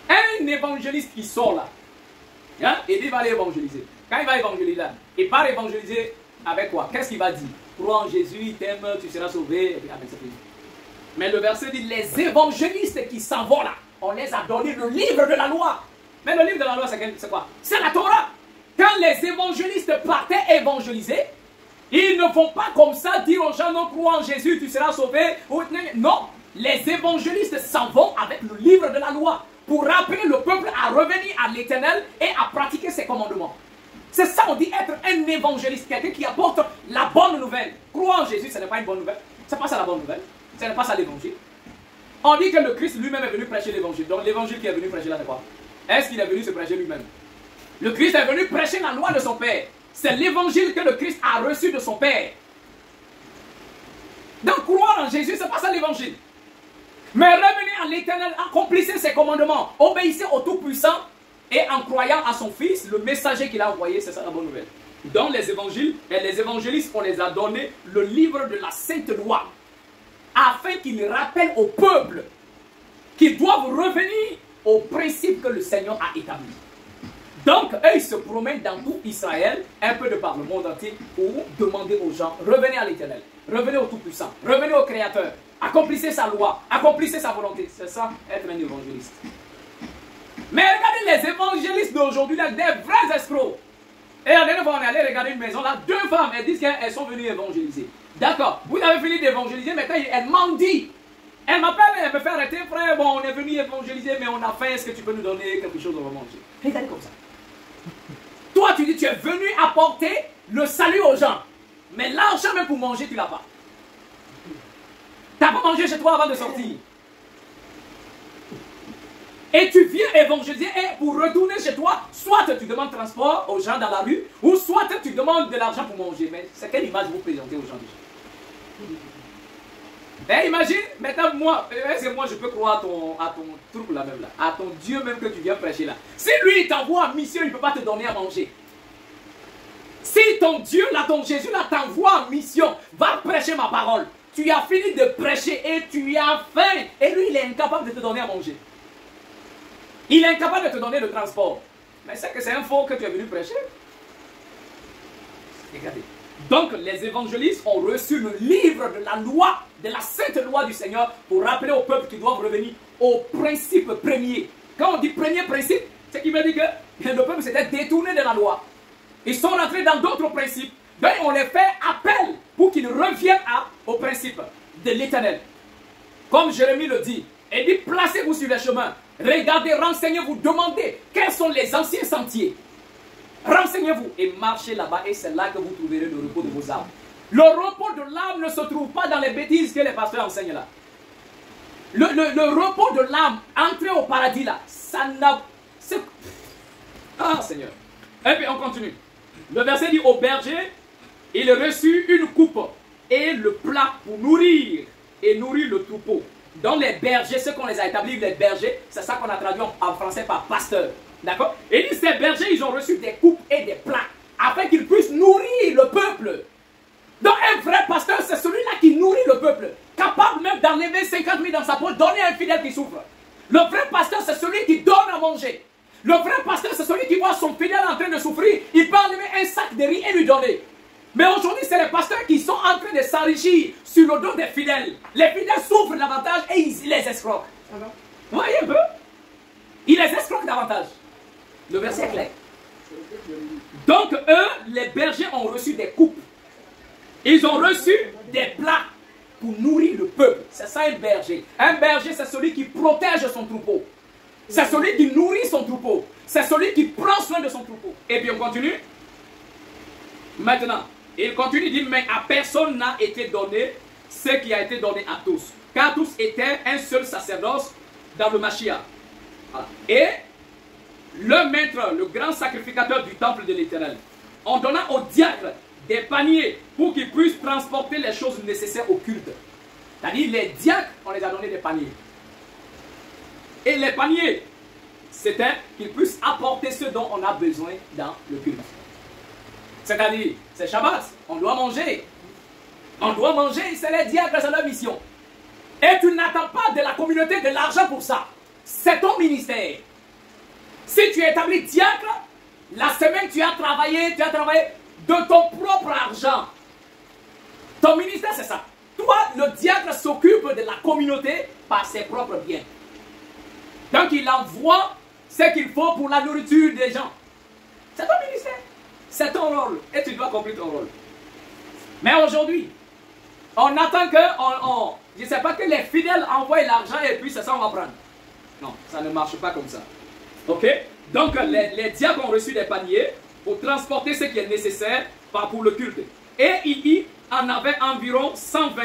Un évangéliste qui sort là, hein, et il va aller évangéliser. Quand il va évangéliser là, il part évangéliser avec quoi? Qu'est-ce qu'il va dire? Crois en Jésus, il t'aime, tu seras sauvé. Et puis, avec ça, mais le verset dit, les évangélistes qui s'en vont là, on les a donné le livre de la loi. Mais le livre de la loi, c'est quoi? C'est la Torah. Quand les évangélistes partaient évangéliser, ils ne vont pas comme ça dire aux gens, non, crois en Jésus, tu seras sauvé. Non, les évangélistes s'en vont avec le livre de la loi pour rappeler le peuple à revenir à l'Éternel et à pratiquer ses commandements. C'est ça, on dit être un évangéliste, quelqu'un qui apporte la bonne nouvelle. Croire en Jésus, ce n'est pas une bonne nouvelle. Ce n'est pas ça la bonne nouvelle. Ce n'est pas ça l'évangile. On dit que le Christ lui-même est venu prêcher l'évangile. Donc l'évangile qui est venu prêcher là, c'est quoi? Est-ce qu'il est venu se prêcher lui-même? Le Christ est venu prêcher la loi de son Père. C'est l'évangile que le Christ a reçu de son Père. Donc croire en Jésus, ce n'est pas ça l'évangile. Mais revenez à l'Éternel, accomplissez ses commandements, obéissez au Tout-Puissant et en croyant à son Fils, le messager qu'il a envoyé, c'est ça la bonne nouvelle. Dans les évangiles et les évangélistes, on les a donné le livre de la Sainte Loi afin qu'ils rappellent au peuple qu'ils doivent revenir au principe que le Seigneur a établi. Donc, eux, ils se promènent dans tout Israël, un peu de par le monde entier, pour demander aux gens, revenez à l'Éternel, revenez au Tout-Puissant, revenez au Créateur, accomplissez sa loi, accomplissez sa volonté. C'est ça, être un évangéliste. Mais regardez les évangélistes d'aujourd'hui, là, des vrais escrocs. Et la dernière fois, on est allé regarder une maison, là, 2 femmes, elles disent qu'elles sont venues évangéliser. D'accord, vous avez fini d'évangéliser, maintenant, elles mendient. Elle m'appelle, elle me fait arrêter, frère, bon, on est venu évangéliser, mais on a faim, est-ce que tu peux nous donner quelque chose, on va manger? Regardez comme ça. Toi, tu dis, tu es venu apporter le salut aux gens. Mais l'argent même pour manger, tu ne l'as pas. Tu n'as pas mangé chez toi avant de sortir. Et tu viens évangéliser et pour retourner chez toi, soit tu demandes transport aux gens dans la rue, ou soit tu demandes de l'argent pour manger. Mais c'est quelle image vous présentez aux gens déjà? Eh, imagine, maintenant moi, je peux croire à ton truc là même là, à ton Dieu même que tu viens prêcher là. Si lui il t'envoie en mission, il ne peut pas te donner à manger. Si ton Dieu là, ton Jésus là t'envoie en mission, va prêcher ma parole. Tu as fini de prêcher et tu as faim. Et lui il est incapable de te donner à manger. Il est incapable de te donner le transport. Mais c'est que c'est un faux que tu es venu prêcher. Regardez. Donc les évangélistes ont reçu le livre de la loi, de la sainte loi du Seigneur pour rappeler au peuple qu'ils doivent revenir au principe premier. Quand on dit premier principe, c'est qu'il veut dire que le peuple s'était détourné de la loi. Ils sont rentrés dans d'autres principes. Donc on les fait appel pour qu'ils reviennent au principe de l'Éternel. Comme Jérémie le dit, il dit placez-vous sur les chemins, regardez, renseignez-vous, demandez quels sont les anciens sentiers. Renseignez-vous et marchez là-bas et c'est là que vous trouverez le repos de vos âmes. Le repos de l'âme ne se trouve pas dans les bêtises que les pasteurs enseignent là. Le repos de l'âme, entrer au paradis là, ça n'a... Ah Seigneur. Et puis on continue. Le verset dit au berger, il reçut une coupe et le plat pour nourrir et nourrir le troupeau. Dans les bergers, ceux qu'on les a établis, les bergers, c'est ça qu'on a traduit en français par pasteur. D'accord? Et dit, ces bergers, ils ont reçu des coupes et des plats afin qu'ils puissent nourrir le peuple. Donc un vrai pasteur, c'est celui-là qui nourrit le peuple. Capable même d'enlever 50 000 dans sa poche, donner à un fidèle qui souffre. Le vrai pasteur, c'est celui qui donne à manger. Le vrai pasteur, c'est celui qui voit son fidèle en train de souffrir. Il peut enlever un sac de riz et lui donner. Mais aujourd'hui, c'est les pasteurs qui sont en train de s'enrichir sur le dos des fidèles. Les fidèles souffrent davantage et ils les escroquent. Vous voyez un peu? Ils les escroquent davantage. Le verset est clair. Donc eux, les bergers ont reçu des coupes. Ils ont reçu des plats pour nourrir le peuple. C'est ça un berger. Un berger, c'est celui qui protège son troupeau. C'est celui qui nourrit son troupeau. C'est celui qui prend soin de son troupeau. Et puis on continue. Maintenant, il continue, il dit, mais à personne n'a été donné ce qui a été donné à tous. Car tous étaient un seul sacerdoce dans le Mashiach. Voilà. Et le maître, le grand sacrificateur du temple de l'Éternel, en donnant aux diacres des paniers pour qu'ils puissent transporter les choses nécessaires au culte. C'est-à-dire, les diacres, on les a donné des paniers. Et les paniers, c'était qu'ils puissent apporter ce dont on a besoin dans le culte. C'est-à-dire, c'est Shabbat, on doit manger. On doit manger, c'est les diacres, c'est leur mission. Et tu n'attends pas de la communauté de l'argent pour ça. C'est ton ministère. Si tu es établi diacre, la semaine tu as travaillé de ton propre argent. Ton ministère, c'est ça. Toi, le diacre s'occupe de la communauté par ses propres biens. Donc, il envoie ce qu'il faut pour la nourriture des gens. C'est ton ministère. C'est ton rôle. Et tu dois accomplir ton rôle. Mais aujourd'hui, on attend que, je ne sais pas, que les fidèles envoient l'argent et puis c'est ça on va prendre. Non, ça ne marche pas comme ça. Ok? Donc, les diacres ont reçu des paniers pour transporter ce qui est nécessaire pour le culte. Et il y en avait environ 120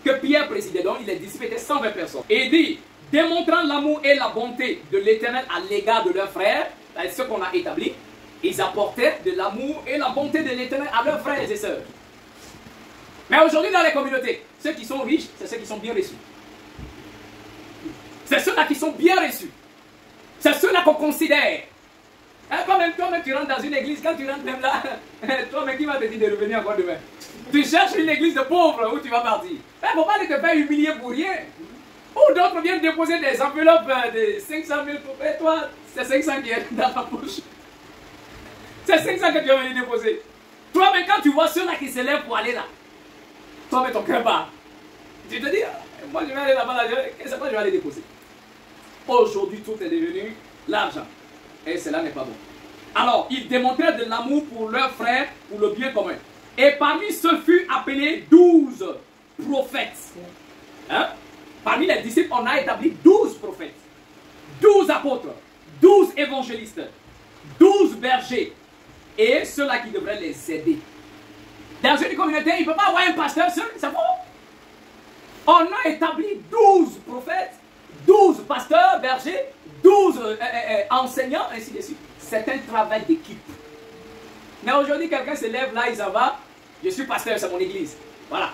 que Pierre présidait. Donc, il les disciples 120 personnes. Et il dit, démontrant l'amour et la bonté de l'Éternel à l'égard de leurs frères, c'est ce qu'on a établi, ils apportaient de l'amour et la bonté de l'Éternel à leurs frères et sœurs. Mais aujourd'hui, dans les communautés, ceux qui sont riches, c'est ceux qui sont bien reçus. C'est ceux-là qui sont bien reçus. C'est ceux-là qu'on considère. Hein, toi-même, tu rentres dans une église, quand tu rentres même là, toi-même, qui va te dire de revenir encore demain? Tu cherches une église de pauvres où tu vas partir. Il ne faut pas te faire humilier pour rien. Ou d'autres viennent déposer des enveloppes de 500 000 pour et toi, c'est 500 qui est dans ta poche. C'est 500 que tu vas venir déposer. Toi-même, quand tu vois ceux-là qui se lèvent pour aller là, toi-même, ton cœur bat. Tu te dis, moi je vais aller là-bas, c'est quoi je vais aller déposer? Aujourd'hui, tout est devenu l'argent. Et cela n'est pas bon. Alors, ils démontraient de l'amour pour leurs frères, pour le bien commun. Et parmi ceux furent appelés 12 prophètes. Hein? Parmi les disciples, on a établi 12 prophètes, 12 apôtres, 12 évangélistes, 12 bergers. Et ceux-là qui devraient les aider. Dans une communauté, il ne peut pas avoir un pasteur seul, c'est faux. On a établi 12 prophètes, 12 pasteurs, bergers, 12 enseignants, ainsi de suite. C'est un travail d'équipe. Mais aujourd'hui, quelqu'un se lève là, il s'en va. Je suis pasteur, c'est mon église. Voilà.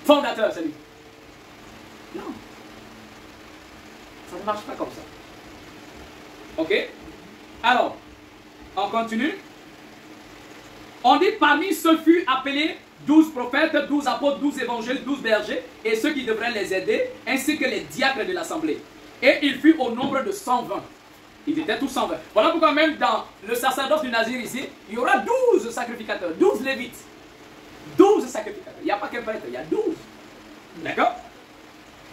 Fondateur, c'est lui. Non. Ça ne marche pas comme ça. Ok? Alors, on continue. On dit parmi ceux furent appelés 12 prophètes, 12 apôtres, 12 évangélistes, 12 bergers, et ceux qui devraient les aider, ainsi que les diacres de l'assemblée. Et il fut au nombre de 120. Ils étaient tous 120. Voilà pourquoi même dans le sacerdoce du Nazir ici, il y aura 12 sacrificateurs, 12 lévites. 12 sacrificateurs. Il n'y a pas qu'un prêtre, il y a 12. D'accord?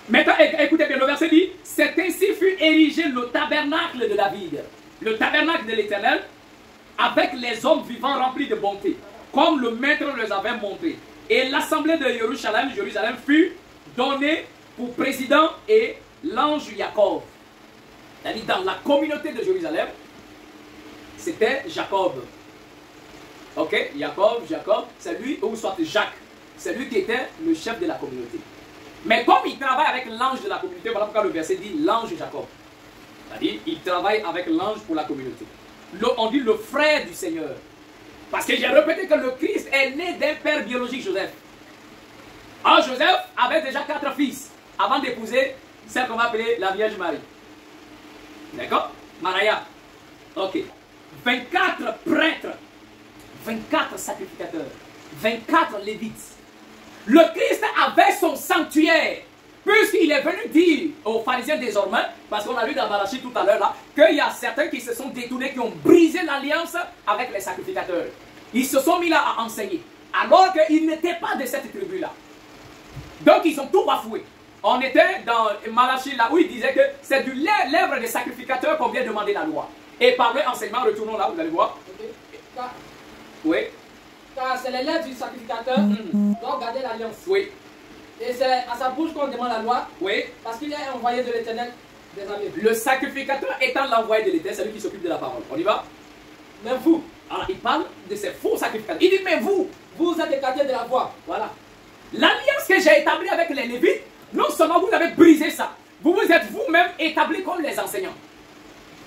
Maintenant, écoutez bien, le verset dit, c'est ainsi fut érigé le tabernacle de David, le tabernacle de l'Éternel, avec les hommes vivants remplis de bonté, comme le maître les avait montré. Et l'assemblée de Jérusalem fut donnée pour président et l'ange Jacob. C'est-à-dire dans la communauté de Jérusalem, c'était Jacob. Ok? Jacob, c'est lui, ou soit Jacques, c'est lui qui était le chef de la communauté. Mais comme il travaille avec l'ange de la communauté, voilà pourquoi le verset dit l'ange Jacob. C'est-à-dire, il travaille avec l'ange pour la communauté. On dit le frère du Seigneur. Parce que j'ai répété que le Christ est né d'un père biologique, Joseph. Alors Joseph avait déjà 4 fils avant d'épouser celle qu'on va appeler la Vierge Marie. D'accord? Maria. Ok. 24 prêtres, 24 sacrificateurs, 24 lévites. Le Christ avait son sanctuaire. Puisqu'il est venu dire aux pharisiens désormais, parce qu'on a lu dans Malachie tout à l'heure là, qu'il y a certains qui se sont détournés, qui ont brisé l'alliance avec les sacrificateurs. Ils se sont mis là à enseigner, alors qu'ils n'étaient pas de cette tribu-là. Donc ils ont tout bafoué. On était dans Malachie là où il disait que c'est du lèvre des sacrificateurs qu'on vient demander la loi. Et par l'enseignement, retournons là, vous allez voir. Ok. Car, Oui, car c'est les lèvres du sacrificateur qui doivent garder l'alliance. oui, Et c'est à sa bouche qu'on demande la loi, oui. parce qu'il est envoyé de l'Éternel des armées. Le sacrificateur étant l'envoyé de l'Éternel, c'est lui qui s'occupe de la parole. On y va? Mais vous, Alors il parle de ces faux sacrificateurs. Il dit, mais vous, vous êtes écartés de la voie. voilà. L'alliance que j'ai établie avec les Lévites, non seulement vous avez brisé ça, vous vous êtes vous-même établis comme les enseignants.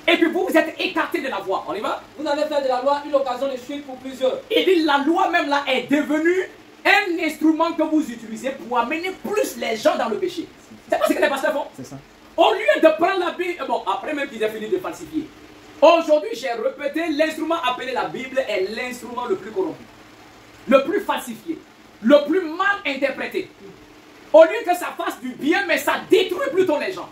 Et puis vous vous êtes écartés de la voie. On y va? Vous avez fait de la loi une occasion de chute pour plusieurs. Il dit, la loi même là est devenue un instrument que vous utilisez pour amener plus les gens dans le péché. C'est pas ce que les pasteurs font? C'est ça. Au lieu de prendre la Bible, bon, après même qu'ils aient fini de falsifier. Aujourd'hui, j'ai répété, l'instrument appelé la Bible est l'instrument le plus corrompu, le plus falsifié, le plus mal interprété. Au lieu que ça fasse du bien, mais ça détruit plutôt les gens.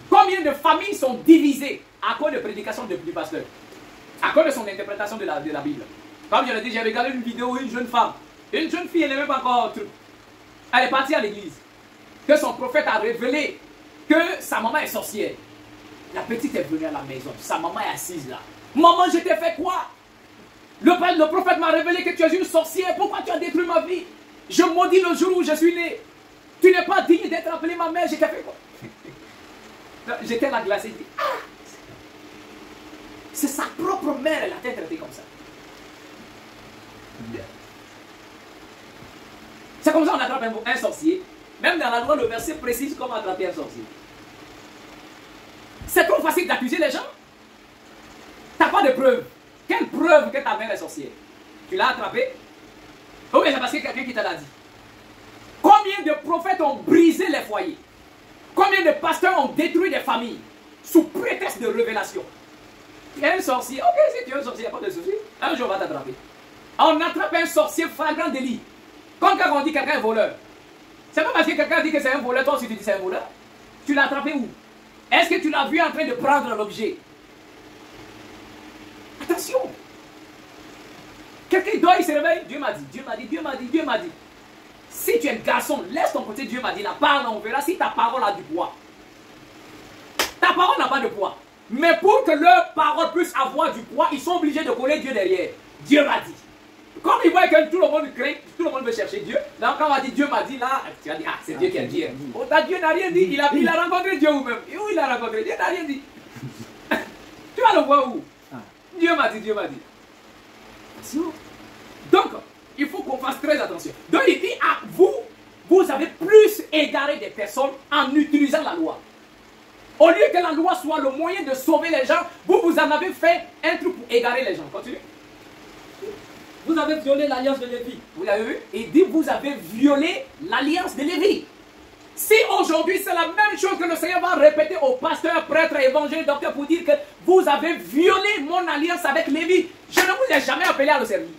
Combien de familles sont divisées à cause de prédication du pasteur, à cause de son interprétation de la Bible? Comme je l'ai dit, j'ai regardé une vidéo où une jeune fille, elle n'est même pas encore truc. Elle est partie à l'église, que son prophète a révélé que sa maman est sorcière. La petite est venue à la maison, sa maman est assise là. Maman, je t'ai fait quoi? Le prophète m'a révélé que tu es une sorcière. Pourquoi tu as détruit ma vie? Je maudis le jour où je suis né. Tu n'es pas digne d'être appelée ma mère. Je t'ai fait quoi? J'étais la glacée. Ah! C'est sa propre mère, elle a été traitée comme ça. C'est comme ça qu'on attrape un sorcier. Même dans la loi, le verset précise comment attraper un sorcier. C'est trop facile d'accuser les gens. Tu n'as pas de preuve. Quelle preuve que ta mère est sorcière? Tu l'as attrapé? Ou bien c'est parce que quelqu'un qui te l'a dit? Combien de prophètes ont brisé les foyers? Combien de pasteurs ont détruit des familles sous prétexte de révélation? Tu es un sorcier. Ok, si tu es un sorcier, il n'y a pas de souci. Un jour, on va t'attraper. On attrape un sorcier flagrant délit. Comme quand on dit quelqu'un est voleur. C'est pas parce que quelqu'un dit que c'est un voleur, toi aussi tu dis c'est un voleur. Tu l'as attrapé où? Est-ce que tu l'as vu en train de prendre l'objet? Attention. Quelqu'un dort, il se réveille. Dieu m'a dit, Dieu m'a dit, Dieu m'a dit, Dieu m'a dit. Si tu es garçon, laisse ton côté, Dieu m'a dit, la parole, on verra si ta parole a du poids. Ta parole n'a pas de poids. Mais pour que leur parole puisse avoir du poids, ils sont obligés de coller Dieu derrière. Dieu m'a dit. Comme ils voient que tout le monde craint, tout le monde veut chercher Dieu. Donc quand on va dire Dieu m'a dit, là, tu vas dire, ah, c'est Dieu qui a dit. Oh, Dieu n'a rien dit. Il a rencontré Dieu ou même. Où il a rencontré? Dieu n'a rien dit. Tu vas le voir où? Dieu m'a dit, Dieu m'a dit. Attention. Donc, il faut qu'on fasse très attention. Donc il dit à vous, vous avez plus égaré des personnes en utilisant la loi. Au lieu que la loi soit le moyen de sauver les gens, vous en avez fait un truc pour égarer les gens. Continue. Vous avez violé l'alliance de Lévi. Vous l'avez vu? Il dit vous avez violé l'alliance de Lévi. Si aujourd'hui c'est la même chose que le Seigneur va répéter aux pasteurs, prêtres, évangélistes, docteurs pour dire que vous avez violé mon alliance avec Lévi, je ne vous ai jamais appelé à le servir.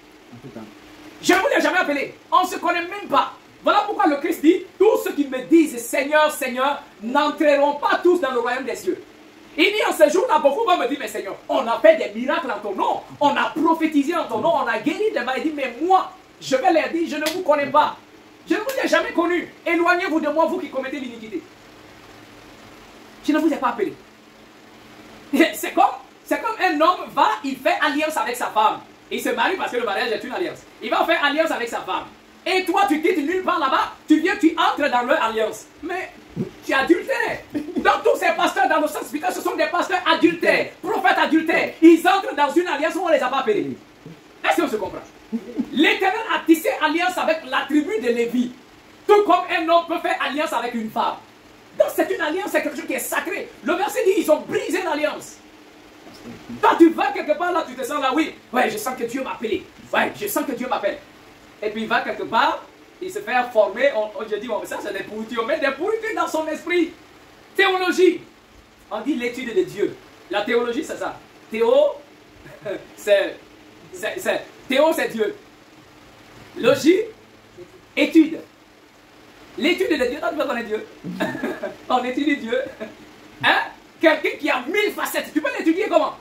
Je ne vous ai jamais appelé. On ne se connaît même pas. Voilà pourquoi le Christ dit, tous ceux qui me disent Seigneur, Seigneur, n'entreront pas tous dans le royaume des cieux. Il dit en ce jour-là, beaucoup vont me dire, mais Seigneur, on a fait des miracles en ton nom, on a prophétisé en ton nom, on a guéri des maladies, mais moi, je vais leur dire, je ne vous connais pas. Je ne vous ai jamais connu. Éloignez-vous de moi, vous qui commettez l'iniquité. Je ne vous ai pas appelé. C'est comme un homme va, il fait alliance avec sa femme. Il se marie parce que le mariage est une alliance. Il va faire alliance avec sa femme. Et toi, tu quittes nulle part là-bas, tu viens, tu entres dans leur alliance. Mais tu es adultère. Donc tous ces pasteurs dans le sens spirituel, ce sont des pasteurs adultères, prophètes adultères. Ils entrent dans une alliance où on ne les a pas appelés. Est-ce qu'on se comprend? L'Éternel a tissé alliance avec la tribu de Lévi. Tout comme un homme peut faire alliance avec une femme. Donc c'est une alliance, c'est quelque chose qui est sacré. Le verset dit, ils ont brisé l'alliance. Toi tu vas quelque part là, tu te sens là, oui, ouais, je sens que Dieu m'a appelé. Ouais, je sens que Dieu m'appelle. Et puis il va quelque part, il se fait former, je dis, bon, ça c'est des pourritures, mais des pourritures dans son esprit. Théologie, on dit l'étude de Dieu. La théologie c'est ça. Théo, Théo c'est Dieu. Logie, étude. L'étude de Dieu, toi tu veux connaître Dieu. On étudie Dieu. Hein? Quelqu'un qui a 1000 facettes, tu peux l'étudier comment?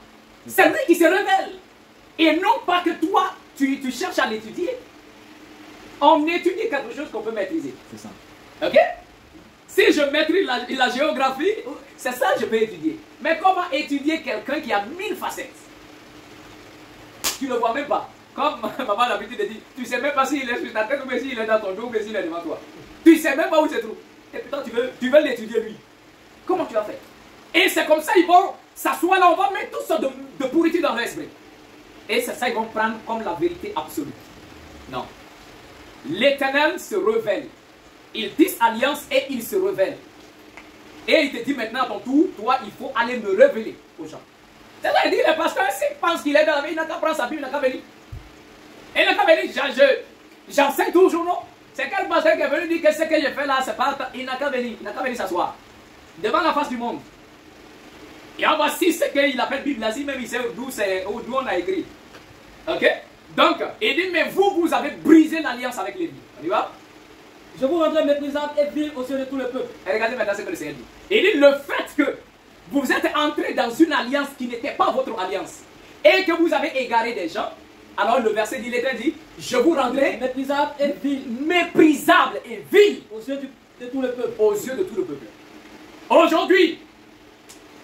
C'est lui qui se révèle. Et non pas que toi, tu cherches à l'étudier. On étudie quelque chose qu'on peut maîtriser. C'est ça. Ok? Si je maîtrise la géographie, c'est ça que je peux étudier. Mais comment étudier quelqu'un qui a 1000 facettes? Tu ne le vois même pas. Comme maman a l'habitude de dire, tu ne sais même pas s'il est sur ta tête ou s'il est dans ton dos ou s'il est devant toi. Tu ne sais même pas où il se trouve. Et pourtant tu veux l'étudier lui. Comment tu as fait? Et c'est comme ça, ils vont s'asseoir là, on va mettre toutes sortes de pourritures dans l'esprit. Et c'est ça, ils vont prendre comme la vérité absolue. Non. L'Éternel se révèle. Il tisse alliance et il se révèle. Et il te dit maintenant à ton tour, toi, il faut aller me révéler aux gens. C'est ça, il dit, le pasteur, s'il pense qu'il est dans la vie, il n'a qu'à prendre sa Bible, il n'a qu'à venir. Et il n'a qu'à venir, j'enseigne toujours, non? C'est quel pasteur qui est venu dire que ce que je fais là, c'est pas... Il n'a qu'à venir, s'asseoir. Devant la face du monde. Et on va si ce qu'il appelle Bible, là, si même il sait d'où on a écrit. Ok? Donc, il dit, mais vous avez brisé l'alliance avec Lévi. On y va? Je vous rendrai méprisable et vil aux yeux de tout le peuple. Et regardez maintenant ce que le Seigneur dit. Il dit, le fait que vous êtes entrés dans une alliance qui n'était pas votre alliance et que vous avez égaré des gens, alors le verset dit, l'Éternel dit, je vous rendrai méprisable et vil. Méprisable et vil aux yeux de tout le peuple. Aux yeux de tout le peuple. Aujourd'hui,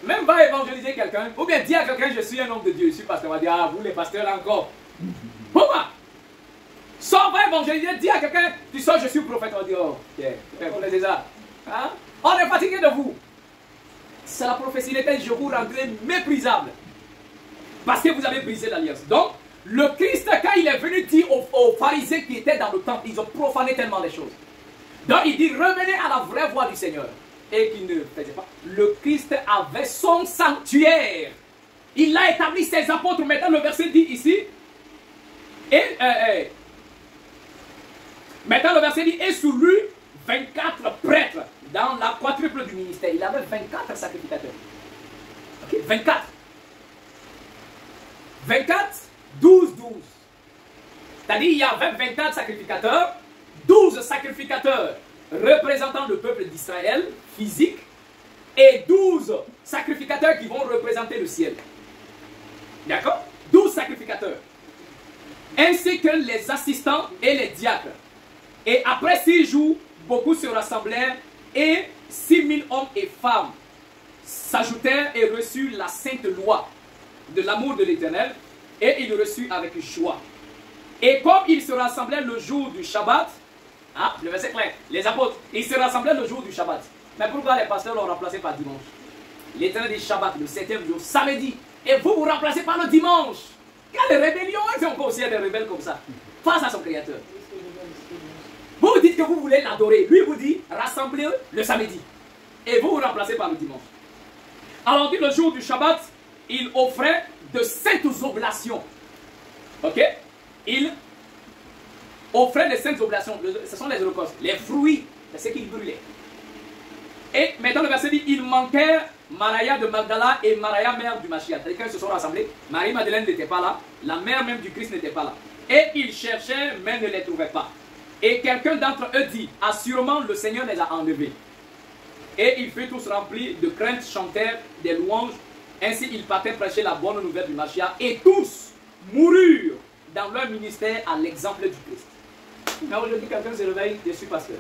même va évangéliser quelqu'un, ou bien dire à quelqu'un, je suis un homme de Dieu, je suis pasteur, on va dire, ah, vous les pasteurs là encore. Pourquoi? Sors, va évangéliser, dis à quelqu'un, tu sors, je suis prophète, on va dire, oh, vous connaissez ça. Hein? On est fatigué de vous. C'est la prophétie, l'Éternel, je vous rendrai méprisable. Parce que vous avez brisé l'alliance. Donc, le Christ, quand il est venu dire aux pharisiens qui étaient dans le temple, ils ont profané tellement les choses. Donc, il dit, revenez à la vraie voie du Seigneur. Et qu'il ne faisait pas. Le Christ avait son sanctuaire. Il a établi ses apôtres. Maintenant, le verset dit ici, maintenant le verset dit, et sous lui, 24 prêtres dans la quadruple du ministère. Il avait 24 sacrificateurs. Ok, 24. 24, 12, 12. C'est-à-dire, il y avait 24 sacrificateurs, 12 sacrificateurs représentant le peuple d'Israël, physique, et 12 sacrificateurs qui vont représenter le ciel. D'accord? 12 sacrificateurs. Ainsi que les assistants et les diacres. Et après 6 jours, beaucoup se rassemblèrent et 6000 hommes et femmes s'ajoutèrent et reçurent la sainte loi de l'amour de l'Éternel et ils reçurent avec joie. Et comme ils se rassemblaient le jour du Shabbat, hein, le verset clair, les apôtres, ils se rassemblaient le jour du Shabbat. Mais pourquoi les pasteurs l'ont remplacé par dimanche? L'Éternel dit Shabbat, le 7e jour, samedi, et vous vous remplacez par le dimanche. Quelle rébellion! Ils ont aussi des rebelles comme ça, face à son Créateur. Vous dites que vous voulez l'adorer. Lui vous dit, rassemblez le samedi. Et vous vous remplacez par le dimanche. Alors dit le jour du Shabbat, il offrait de saintes oblations. Ok? Il offrait de saintes oblations. Ce sont les holocaustes. Les fruits de ce qu'il brûlait. Et maintenant le verset dit, il manquait Maria de Magdala et Maria, mère du Mashiach. C'est-à-dire qu'ils se sont rassemblés. Marie-Madeleine n'était pas là. La mère même du Christ n'était pas là. Et ils cherchaient, mais ne les trouvaient pas. Et quelqu'un d'entre eux dit, assurément le Seigneur les a enlevés. Et ils furent tous remplis de crainte, chantèrent des louanges. Ainsi ils partaient prêcher la bonne nouvelle du Mashiach. Et tous moururent dans leur ministère à l'exemple du Christ. Mais aujourd'hui quelqu'un se réveille, je suis pasteur.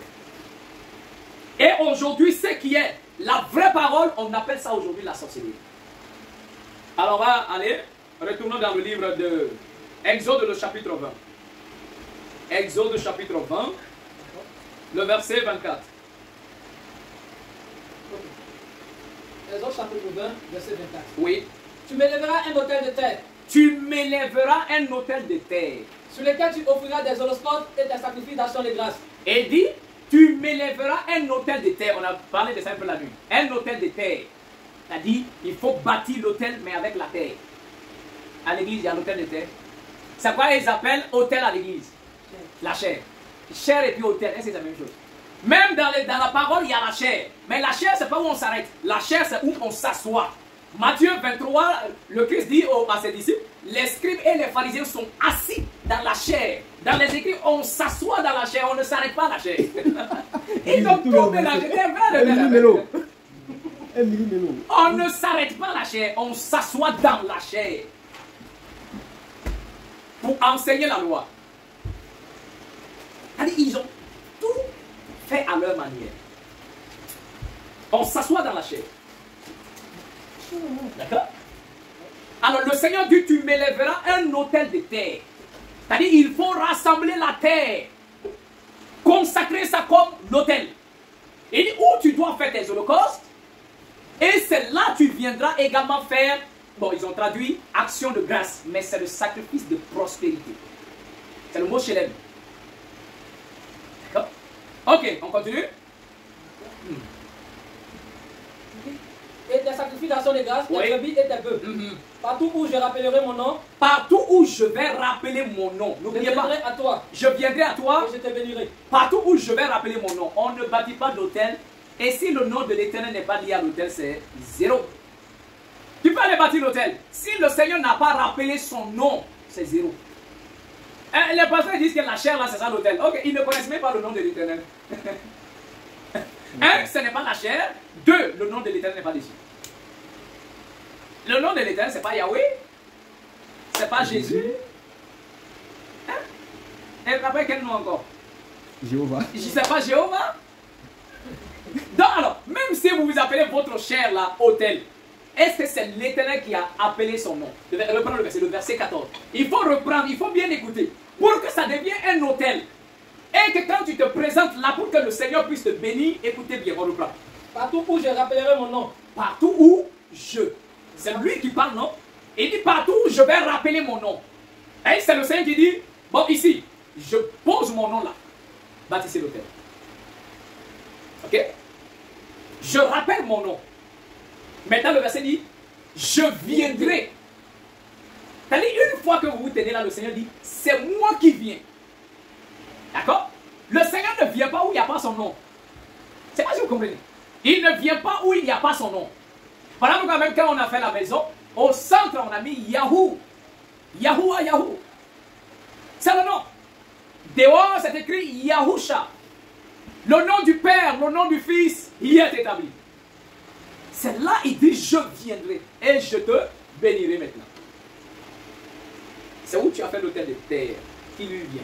Et aujourd'hui ce qui est la vraie parole, on appelle ça aujourd'hui la sorcellerie. Alors on va aller, retournons dans le livre de Exode, le chapitre 20. Exode chapitre 20, le verset 24. Exode chapitre 20, verset 24. Oui. Tu m'élèveras un autel de terre. Tu m'élèveras un autel de terre. Sur lequel tu offriras des holocaustes et des sacrifices d'action de grâce. Et dit, tu m'élèveras un autel de terre. On a parlé de ça un peu la nuit. Un autel de terre. C'est-à-dire, il faut bâtir l'autel, mais avec la terre. À l'église, il y a l'autel de terre. C'est quoi ils appellent autel à l'église? La chair. Chair et puis autel, c'est la même chose. Même dans la parole, il y a la chair. Mais la chair, c'est pas où on s'arrête. La chair, c'est où on s'assoit. Matthieu 23, le Christ dit à ses disciples, les scribes et les pharisiens sont assis dans la chair. Dans les écrits, on s'assoit dans la chair, on ne s'arrête pas la chair. Ils ont tout mélangé. On ne s'arrête pas la chair, on s'assoit dans la chair. Pour enseigner la loi. C'est-à-dire, ils ont tout fait à leur manière. On s'assoit dans la chair. D'accord? Alors le Seigneur dit, tu m'élèveras un autel de terre. C'est-à-dire, il faut rassembler la terre. Consacrer ça comme l'autel. Il dit, où tu dois faire tes holocaustes. Et c'est là que tu viendras également faire, bon, ils ont traduit action de grâce, mais c'est le sacrifice de prospérité. C'est le mot Shelem. D'accord? Ok, on continue. Et des sacrifices d'action de grâce, des Oui. brebis et des bœufs. Partout où je rappellerai mon nom, Partout où je vais rappeler mon nom, je n'oubliez pas, viendrai à toi je viendrai à toi. et je te bénirai. Partout où je vais rappeler mon nom, on ne bâtit pas d'hôtel. Et si le nom de l'Éternel n'est pas lié à l'hôtel, c'est zéro. Tu peux aller bâtir l'hôtel. Si le Seigneur n'a pas rappelé son nom, c'est zéro. Les pasteurs disent que la chair là, c'est ça l'hôtel. Ok, ils ne connaissent même pas le nom de l'Éternel. Un, ce n'est pas la chair. Deux, le nom de l'Éternel n'est pas dessus. Le nom de l'Éternel, c'est pas Yahweh. C'est pas Jésus. Hein? Et après, quel nom encore? Jéhovah. Je ne sais pas Jéhovah. Donc alors, même si vous vous appelez votre chair là, hôtel, est-ce que c'est l'Éternel qui a appelé son nom? Reprenons le verset, le verset 14. Il faut reprendre, il faut bien écouter. Pour que ça devienne un hôtel. Et que quand tu te présentes là pour que le Seigneur puisse te bénir, écoutez bien, on reprend. Partout où je rappellerai mon nom, Partout où je. C'est lui qui parle, non? Il dit partout où je vais rappeler mon nom. Et c'est le Seigneur qui dit, bon ici, je pose mon nom là. Bâtissez l'hôtel. Ok? Je rappelle mon nom. Maintenant le verset dit, je viendrai. C'est-à-dire une fois que vous vous tenez là, le Seigneur dit, c'est moi qui viens. D'accord? Le Seigneur ne vient pas où il n'y a pas son nom. C'est pas si vous comprenez. Il ne vient pas où il n'y a pas son nom. Voilà pourquoi même quand on a fait la maison, au centre on a mis Yahoo. Yahoua Yahoo. C'est le nom. Dehors c'est écrit Yahusha. Le nom du Père, le nom du Fils, y est établi. C'est là il dit je viendrai et je te bénirai maintenant. C'est où tu as fait l'autel de terre qui lui vient.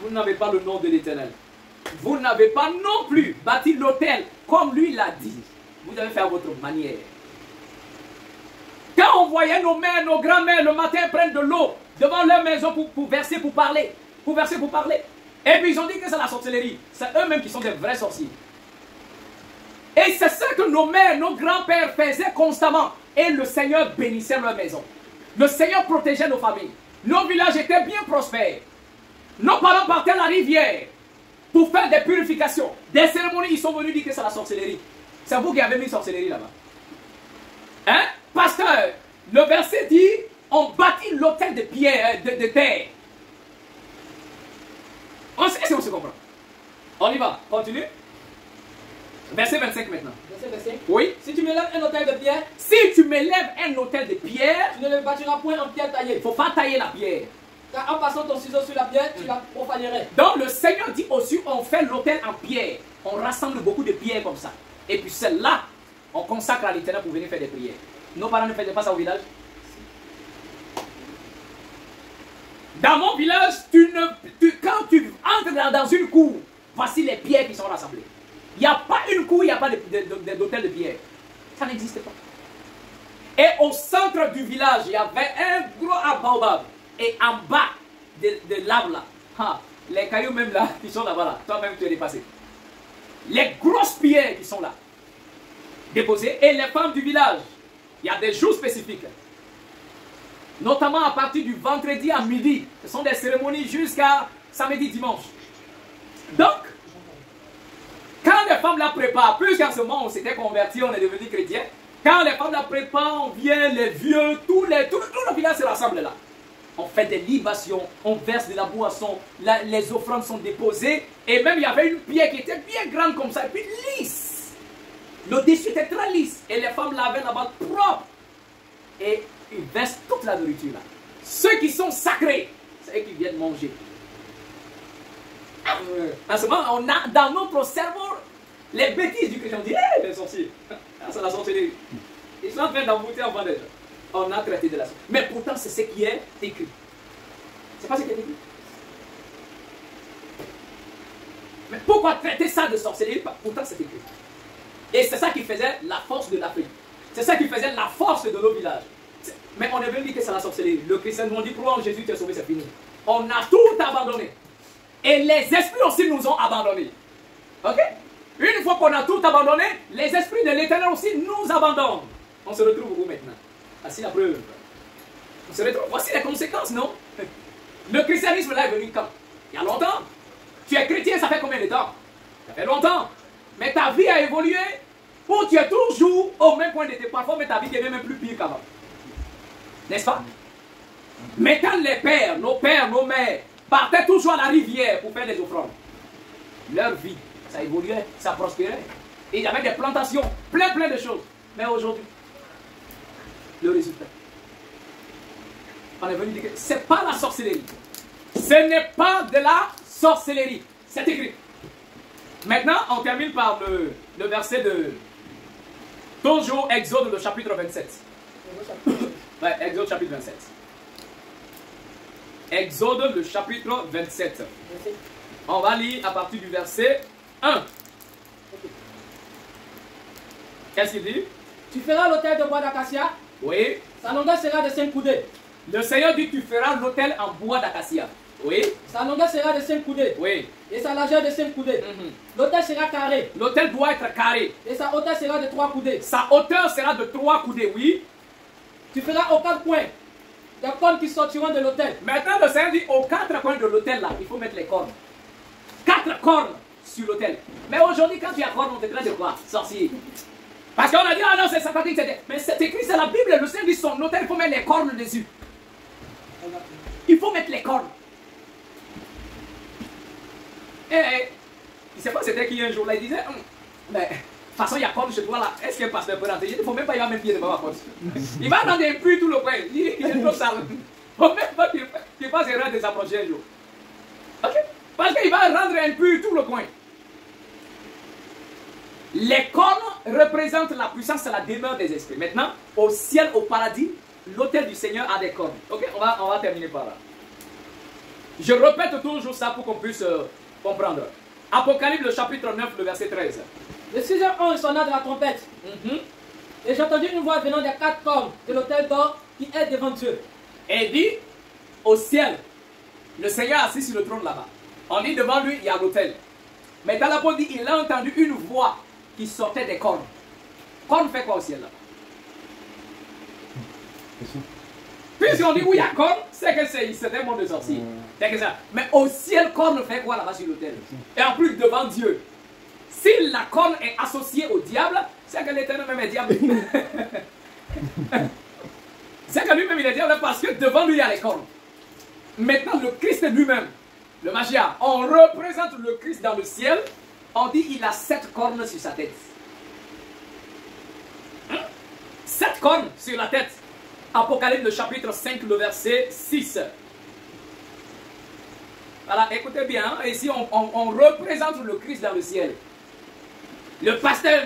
Vous n'avez pas le nom de l'Éternel. Vous n'avez pas non plus bâti l'autel comme lui l'a dit. Vous devez faire votre manière. Quand on voyait nos mères, nos grands-mères le matin prendre de l'eau devant leur maison pour verser, pour parler. Pour verser, pour parler. Et puis ils ont dit que c'est la sorcellerie. C'est eux-mêmes qui sont des vrais sorciers. Et c'est ça que nos mères, nos grands-pères faisaient constamment. Et le Seigneur bénissait leur maison. Le Seigneur protégeait nos familles. Nos villages étaient bien prospères. Nos parents partaient à la rivière pour faire des purifications. Des cérémonies, ils sont venus dire que c'est la sorcellerie. C'est vous qui avez mis sorcellerie là-bas. Hein? Pasteur, le verset dit, on bâtit l'autel de pierre, de terre. Est-ce qu'on se comprend? On y va, continue. Verset 25 maintenant. verset 25. Oui. Si tu m'élèves un autel de pierre, Si tu m'élèves un autel de pierre, tu ne le bâtiras point en pierre taillée. il ne faut pas tailler la pierre. Car en passant ton ciseau sur la pierre, tu la profanerais. Donc le Seigneur dit aussi, on fait l'autel en pierre. On rassemble beaucoup de pierres comme ça. Et puis c'est là, on consacre à l'Éternel pour venir faire des prières. Nos parents ne faisaient pas ça au village. Dans mon village, quand tu entres dans une cour, voici les pierres qui sont rassemblées. Il n'y a pas une cour, il n'y a pas d'hôtel de pierre. Ça n'existe pas. Et au centre du village, il y avait un gros arbre baobab. Et en bas de l'arbre là, les cailloux même là, qui sont là-bas là, toi-même tu es dépassé. Les grosses pierres qui sont là, déposées, et les femmes du village, il y a des jours spécifiques. Notamment à partir du vendredi à midi. Ce sont des cérémonies jusqu'à samedi, dimanche. Donc, quand les femmes la préparent, puisqu'en ce moment on s'était convertis, on est devenu chrétien, quand les femmes la préparent, on vient, les vieux, tout le village se rassemble là. On fait des libations, on verse de la boisson, les offrandes sont déposées, et même il y avait une pierre qui était bien grande comme ça, et puis lisse. Le dessus était très lisse, et les femmes l'avaient là-bas propre. Et ils versent toute la nourriture là. Ceux qui sont sacrés, c'est eux qui viennent manger. En ce moment, on a dans notre cerveau les bêtises du chrétien. On dit, hé, les sorciers, c'est la sorcellerie. Ils sont en train d'emboutir en déjà. On a traité de la sorcellerie. Mais pourtant, c'est ce qui est écrit. C'est pas ce qui est écrit. Mais pourquoi traiter ça de sorcellerie? Pourtant, c'est écrit. Et c'est ça qui faisait la force de l'Afrique. C'est ça qui faisait la force de nos villages. Mais on est venu dire que c'est la sorcellerie. Le christianisme, on dit, crois en Jésus, tu es sauvé, c'est fini. On a tout abandonné. Et les esprits aussi nous ont abandonnés. Ok? Une fois qu'on a tout abandonné, les esprits de l'Éternel aussi nous abandonnent. On se retrouve où maintenant? Voici la preuve. On se retrouve. Voici les conséquences, non? Le christianisme là est venu quand? Il y a longtemps. Tu es chrétien, ça fait combien de temps? Ça fait longtemps. Mais ta vie a évolué, ou tu es toujours au même point de tes parfois, mais ta vie devient même plus pire qu'avant. N'est-ce pas? Mais quand les pères, nos mères, partaient toujours à la rivière pour faire des offrandes, leur vie, ça évoluait, ça prospérait. Et il y avait des plantations, plein de choses. Mais aujourd'hui, le résultat, on est venu dire que ce n'est pas la sorcellerie. Ce n'est pas de la sorcellerie. C'est écrit. Maintenant, on termine par le verset de toujours Exode, le chapitre 27. Ouais, Exode chapitre 27. Exode, le chapitre 27. On va lire à partir du verset 1. Qu'est-ce qu'il dit? Tu feras l'autel de bois d'acacia. Oui. Sa longueur sera de 5 coudées. Le Seigneur dit tu feras l'autel en bois d'acacia. Oui. Sa longueur sera de 5 coudées. Oui. Et sa largeur de 5 coudées. L'autel sera carré. L'autel doit être carré. Et sa hauteur sera de 3 coudées. Sa hauteur sera de 3 coudées, oui. Tu feras aux 4 coins des cornes qui sortiront de l'autel. Maintenant, le Seigneur dit aux 4 coins de l'autel là, il faut mettre les cornes. 4 cornes sur l'autel. Mais aujourd'hui, quand tu as cornes, on te traite de quoi? Sorcier. Parce qu'on a dit, ah non, c'est satanique. Mais c'est écrit, c'est la Bible. Le Seigneur dit son autel, il faut mettre les cornes dessus. Il faut mettre les cornes. Et il ne sait pas c'était qui un jour là, il disait, mais de toute façon il y a corne chez toi là, est-ce qu'un pasteur peut rentrer? Il ne faut même pas y avoir même pied de ma porte. Il va dans des puits tout le coin, il est trop sale. Il ne faut même pas qu'il fasse erreur de s'approcher un jour. Ok? Parce qu'il va rendre un puits tout le coin. Les cornes représentent la puissance et la demeure des esprits. Maintenant, au ciel, au paradis, l'autel du Seigneur a des cornes. Ok? On va terminer par là. Je répète toujours ça pour qu'on puisse comprendre. Apocalypse, le chapitre 9, le verset 13. Le 6e ange sonna de la trompette. Et j'entendis une voix venant des 4 cornes de l'autel d'or qui est devant Dieu. Et il dit, au ciel, le Seigneur assis sur le trône là-bas. On dit devant lui, il y a l'autel. Mais dans la Bible dit, il a entendu une voix qui sortait des cornes. Corne fait quoi au ciel là-bas? Puisqu'on dit où il y a corne, c'est que c'est un monde de sorciers. C'est que ça. Mais au ciel, corne fait quoi là-bas sur l'autel? Et en plus devant Dieu. Si la corne est associée au diable, c'est que l'Éternel même est diable. C'est que lui-même il est diable parce que devant lui il y a les cornes. Maintenant le Christ lui-même, le Mashiach, on représente le Christ dans le ciel. On dit il a 7 cornes sur sa tête. 7 cornes sur la tête. Apocalypse, le chapitre 5, le verset 6. Voilà, écoutez bien, hein, ici on représente le Christ dans le ciel. Le pasteur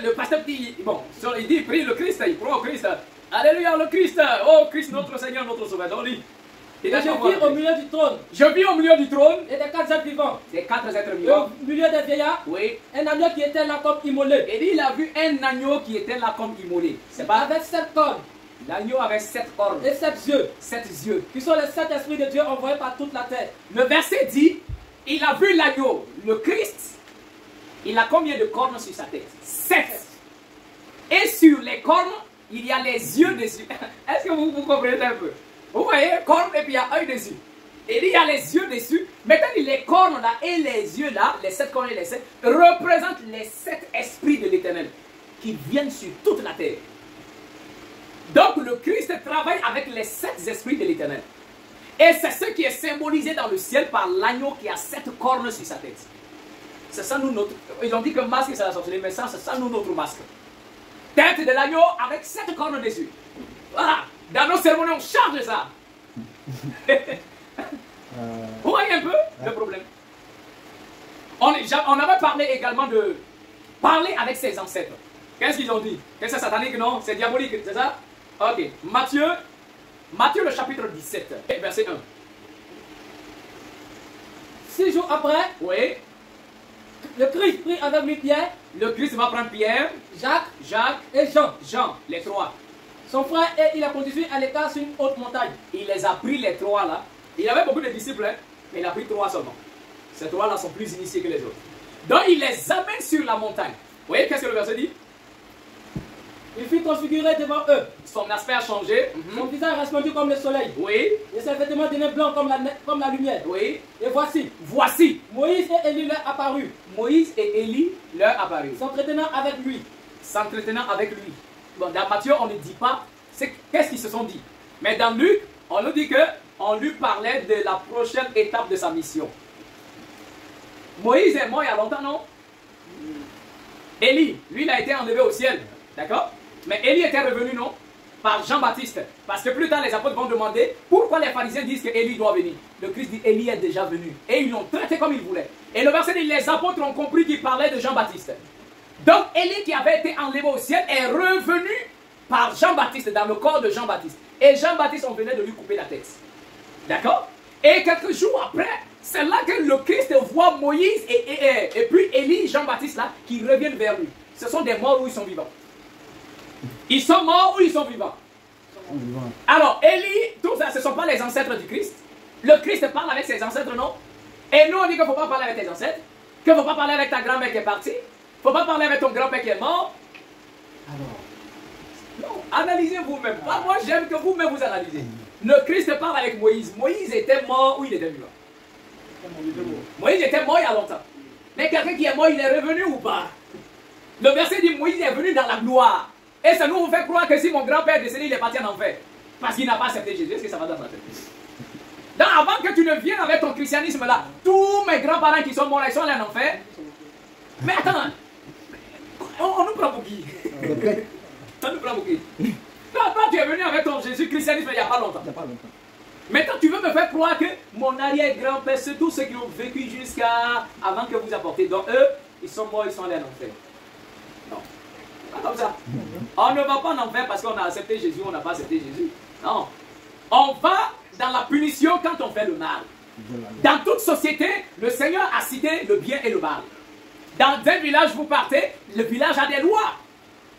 dit, bon, il dit, prie le Christ, il croit au Christ. Alléluia, le Christ, oh Christ, notre Seigneur, notre Sauveur. On dit, et je vis au milieu du trône. Je vis au milieu du trône. Et des 4 êtres vivants. Des 4 êtres vivants. Au milieu des vieillards. Oui. Un agneau qui était là comme immolé. Et il a vu un agneau qui était là comme immolé. C'est pas avec 7 cornes. L'agneau avait 7 cornes. Et 7 yeux. 7 yeux. Qui sont les 7 esprits de Dieu envoyés par toute la terre. Le verset dit, il a vu l'agneau, le Christ. Il a combien de cornes sur sa tête? 7. Et sur les cornes, il y a les yeux dessus. Est-ce que vous comprenez un peu? Vous voyez, cornes et puis il y a œil dessus. Et il y a les yeux dessus. Maintenant, les cornes là et les yeux là, les 7 cornes et les 7, représentent les 7 esprits de l'Éternel qui viennent sur toute la terre. Donc le Christ travaille avec les 7 esprits de l'Éternel. Et c'est ce qui est symbolisé dans le ciel par l'agneau qui a 7 cornes sur sa tête. C'est ça nous notre... Ils ont dit que masque c'est la sorcellerie, mais ça c'est ça nous notre masque. Tête de l'agneau avec 7 cornes dessus. Voilà. Dans nos cérémonies on charge ça. Vous voyez un peu le problème? On avait parlé également de parler avec ses ancêtres. Qu'est-ce qu'ils ont dit? Que c'est satanique, non? C'est diabolique, c'est ça? Ok. Matthieu le chapitre 17, verset 1. 6 jours après, oui, Le Christ prit avec lui Pierre, Le Christ va prendre Pierre, Jacques Jacques, et Jean, Jean, les trois. son frère, et il a conduit à l'écart sur une haute montagne. Il les a pris les trois là. Il avait beaucoup de disciples, hein, mais il a pris trois seulement. Ces trois là sont plus initiés que les autres. Donc il les amène sur la montagne. Vous voyez qu'est-ce que le verset dit? Il fut transfiguré devant eux. Son aspect a changé. Son visage resplendu comme le soleil. Oui, Et ses vêtements devenaient blancs comme la lumière. oui. Et voici, Voici, Moïse et Élie leur apparurent, Moïse et Élie leur apparurent, s'entretenant avec lui. s'entretenant avec lui. Bon, dans Matthieu, on ne dit pas qu'est-ce qu'ils se sont dit. Mais dans Luc, on nous dit qu'on lui parlait de la prochaine étape de sa mission. Moïse est mort il y a longtemps, non? Élie, lui, il a été enlevé au ciel. D'accord? Mais Élie était revenu, non? Par Jean-Baptiste. Parce que plus tard, les apôtres vont demander pourquoi les pharisiens disent que Élie doit venir. Le Christ dit Élie est déjà venu. Et ils l'ont traité comme ils voulaient. Et le verset dit les apôtres ont compris qu'il parlait de Jean-Baptiste. Donc Élie qui avait été enlevé au ciel est revenu par Jean-Baptiste, dans le corps de Jean-Baptiste. Et Jean-Baptiste, on venait de lui couper la tête. D'accord? Et quelques jours après, c'est là que le Christ voit Moïse et puis Élie, Jean-Baptiste là, qui reviennent vers lui. Ce sont des morts ou ils sont vivants? Ils sont morts ou ils sont vivants? Alors, Élie, tout ça, ce ne sont pas les ancêtres du Christ. Le Christ parle avec ses ancêtres, non? Et nous, on dit qu'il ne faut pas parler avec tes ancêtres, qu'il ne faut pas parler avec ta grand-mère qui est partie, il ne faut pas parler avec ton grand-père qui est mort. Alors, non, analysez vous-même. Moi, j'aime que vous-même vous analysez. Le Christ parle avec Moïse. Moïse était mort ou il était vivant? Moïse était mort il y a longtemps. Mais quelqu'un qui est mort, il est revenu ou pas? Le verset dit Moïse est venu dans la gloire. Et ça nous fait croire que si mon grand-père est décédé, il est parti en enfer. Parce qu'il n'a pas accepté Jésus. Est-ce que ça va dans sa tête? Donc avant que tu ne viennes avec ton christianisme là, tous mes grands-parents qui sont morts là, ils sont allés en enfer. Mais attends, on nous prend pour qui? On nous prend pour qui? Toi, tu es venu avec ton Jésus christianisme il n'y a pas longtemps. Maintenant, tu veux me faire croire que mon arrière-grand-père, c'est tous ceux qui ont vécu jusqu'à avant que vous apportez. Donc eux, ils sont morts, ils sont allés en enfer. Non. Pas comme ça. On ne va pas en enfer parce qu'on a accepté Jésus, on n'a pas accepté Jésus. Non. On va dans la punition quand on fait le mal. Dans toute société, le Seigneur a cité le bien et le mal. Dans un village, vous partez, le village a des lois.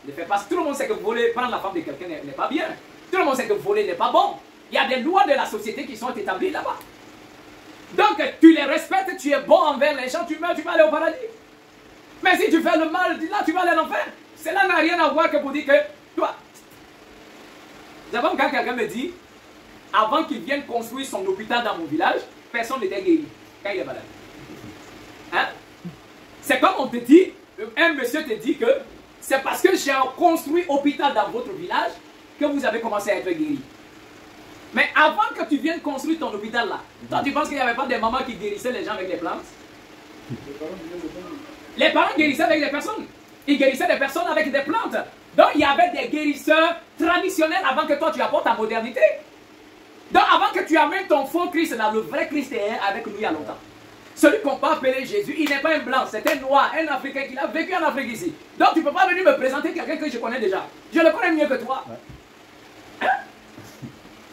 Ne faites pas. Tout le monde sait que voler, prendre la femme de quelqu'un n'est pas bien. Tout le monde sait que voler n'est pas bon. Il y a des lois de la société qui sont établies là-bas. Donc, tu les respectes, tu es bon envers les gens, tu meurs, tu vas aller au paradis. Mais si tu fais le mal, là, tu vas aller en enfer. Cela n'a rien à voir que pour dire que toi. C'est comme quand quelqu'un me dit, avant qu'il vienne construire son hôpital dans mon village, personne n'était guéri quand il est malade. Hein? C'est comme on te dit, un monsieur te dit que c'est parce que j'ai construit hôpital dans votre village que vous avez commencé à être guéri. Mais avant que tu viennes construire ton hôpital là, toi tu penses qu'il n'y avait pas des mamans qui guérissaient les gens avec les plantes? Les parents guérissaient avec des personnes. Ils guérissaient des personnes avec des plantes. Donc il y avait des guérisseurs traditionnels avant que toi tu apportes ta modernité. Donc avant que tu amènes ton faux Christ là, le vrai Christ est avec nous il y a longtemps. Celui qu'on peut appeler Jésus, il n'est pas un blanc, c'est un noir, un Africain qui a vécu en Afrique ici. Donc tu ne peux pas venir me présenter quelqu'un que je connais déjà. Je le connais mieux que toi. Hein?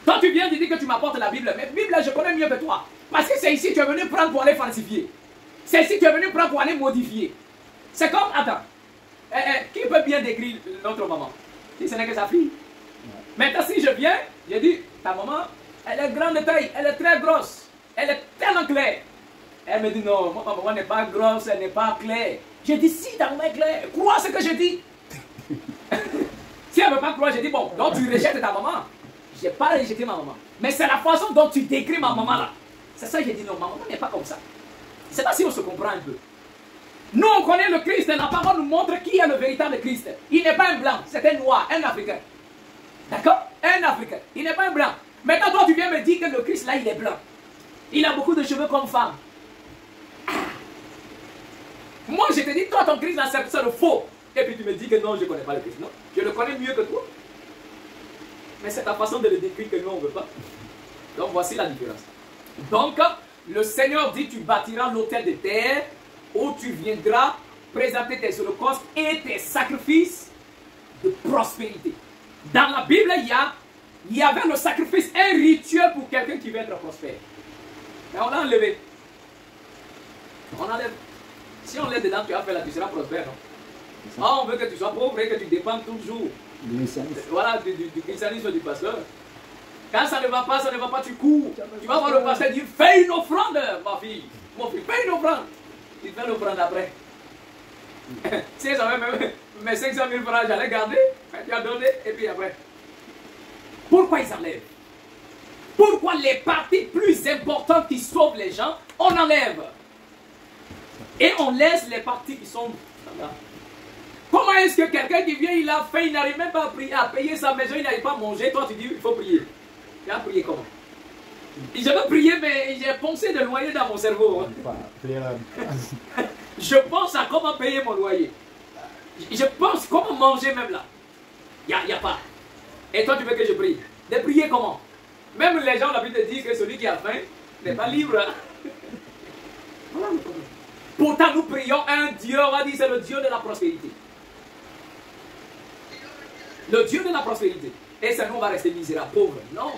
Toi tu viens de dire que tu m'apportes la Bible, mais la Bible je connais mieux que toi. Parce que c'est ici que tu es venu prendre pour aller falsifier. C'est ici que tu es venu prendre pour aller modifier. C'est comme, attends, qui peut bien décrire notre maman? Si ce n'est que sa fille. Maintenant si je viens, je dis, ta maman, elle est grande de taille, elle est très grosse, elle est tellement claire. Elle me dit non, ma maman n'est pas grosse, elle n'est pas claire. J'ai dit si ta maman est claire, crois ce que je dis. Si elle ne veut pas croire, je dis bon, donc tu rejettes ta maman. Je n'ai pas rejeté ma maman. Mais c'est la façon dont tu décris ma maman là. C'est ça que j'ai dit non, ma maman n'est pas comme ça. C'est pas si on se comprend un peu. Nous on connaît le Christ, la parole nous montre qui est le véritable Christ. Il n'est pas un blanc, c'est un noir, un Africain. D'accord? Un Africain. Il n'est pas un blanc. Maintenant toi tu viens me dire que le Christ là il est blanc. Il a beaucoup de cheveux comme femme. Moi je te dis, toi ton Christ là c'est le faux. Et puis tu me dis que non, je ne connais pas le Christ. Non, je le connais mieux que toi. Mais c'est ta façon de le décrire que nous on ne veut pas. Donc voici la différence. Donc le Seigneur dit, tu bâtiras l'autel de terre où tu viendras présenter tes holocaustes et tes sacrifices de prospérité. Dans la Bible, il y avait le sacrifice, un rituel pour quelqu'un qui veut être prospère. Mais on l'a enlevé. On enlève. Si on laisse dedans, tu as fait là, tu seras prospère, non? Ah, on veut que tu sois pauvre et que tu dépendes toujours. Voilà, du christianisme du pasteur. Quand ça ne va pas, tu cours. Tu vas voir le pasteur dire, fais une offrande, ma fille. Mon fils, fais une offrande. Tu fais l'offrande après. Si j'avais même mes 500 000 francs, j'allais garder. Tu as donné, et puis après. Pourquoi ils enlèvent? Pourquoi les parties plus importantes qui sauvent les gens, on enlève? Et on laisse les parties qui sont... Comment est-ce que quelqu'un qui vient, il a faim, il n'arrive même pas à payer sa maison, il n'arrive pas à manger, toi tu dis il faut prier. Tu as prié comment? Je veux prier, mais j'ai pensé de loyer dans mon cerveau. Je pense à comment payer mon loyer. Je pense comment manger même là. Il n'y a pas. Et toi tu veux que je prie? De prier comment? Même les gens ont l'habitude de dire que celui qui a faim n'est pas libre. Voilà le problème. Pourtant nous prions un Dieu, on va dire c'est le Dieu de la prospérité. Le Dieu de la prospérité. Et ça nous on va rester misérables, pauvres. Non.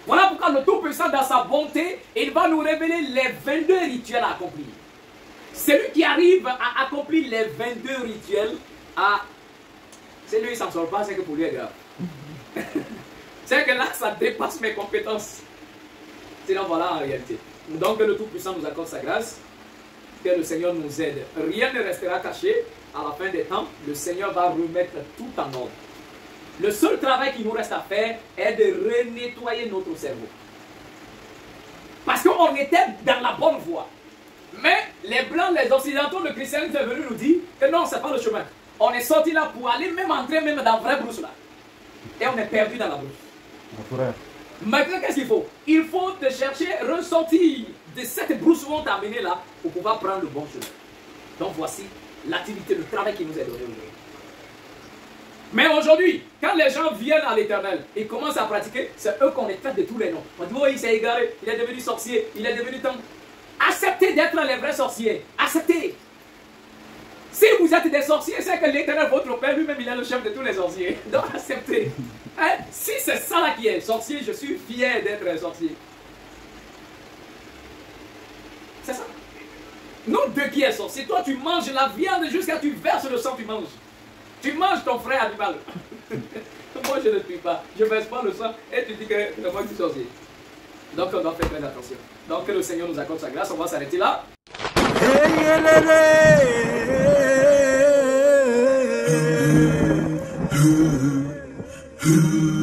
Voilà pourquoi le Tout-Puissant dans sa bonté, il va nous révéler les 22 rituels à accomplir. Celui qui arrive à accomplir les 22 rituels, c'est lui, il ne s'en sort pas, c'est que pour lui est grave. C'est que là, ça dépasse mes compétences. Sinon, voilà en réalité. Donc, que le Tout-Puissant nous accorde sa grâce, que le Seigneur nous aide. Rien ne restera caché. À la fin des temps, le Seigneur va remettre tout en ordre. Le seul travail qu'il nous reste à faire est de renettoyer notre cerveau. Parce qu'on était dans la bonne voie. Mais les Blancs, les Occidentaux, le christianisme est venu nous dire que non, ce n'est pas le chemin. On est sorti là pour aller même entrer même dans la vraie brousse là. Et on est perdu dans la brousse. Maintenant, qu'est-ce qu'il faut? Il faut te chercher, ressortir de cette brousse où on t'a amené là pour pouvoir prendre le bon chemin. Donc voici l'activité, le travail qui nous est donné aujourd'hui. Mais aujourd'hui, quand les gens viennent à l'Éternel et commencent à pratiquer, c'est eux qu'on les traite de tous les noms. On dit, oh, il s'est égaré, il est devenu sorcier, il est devenu tant. Acceptez d'être les vrais sorciers. Acceptez. Si vous êtes des sorciers, c'est que l'Éternel, votre Père, lui-même, il est le chef de tous les sorciers. Donc acceptez. Hein? Si c'est ça là qui est sorcier, je suis fier d'être un sorcier. C'est ça. Nous deux qui est sorcier, toi tu manges la viande jusqu'à tu verses le sang, tu manges. Tu manges ton frère animal. Moi je ne tue pas, je ne verse pas le sang et tu dis que moi je suis sorcier. Donc on doit faire très attention. Donc que le Seigneur nous accorde sa grâce, on va s'arrêter là. Ooh.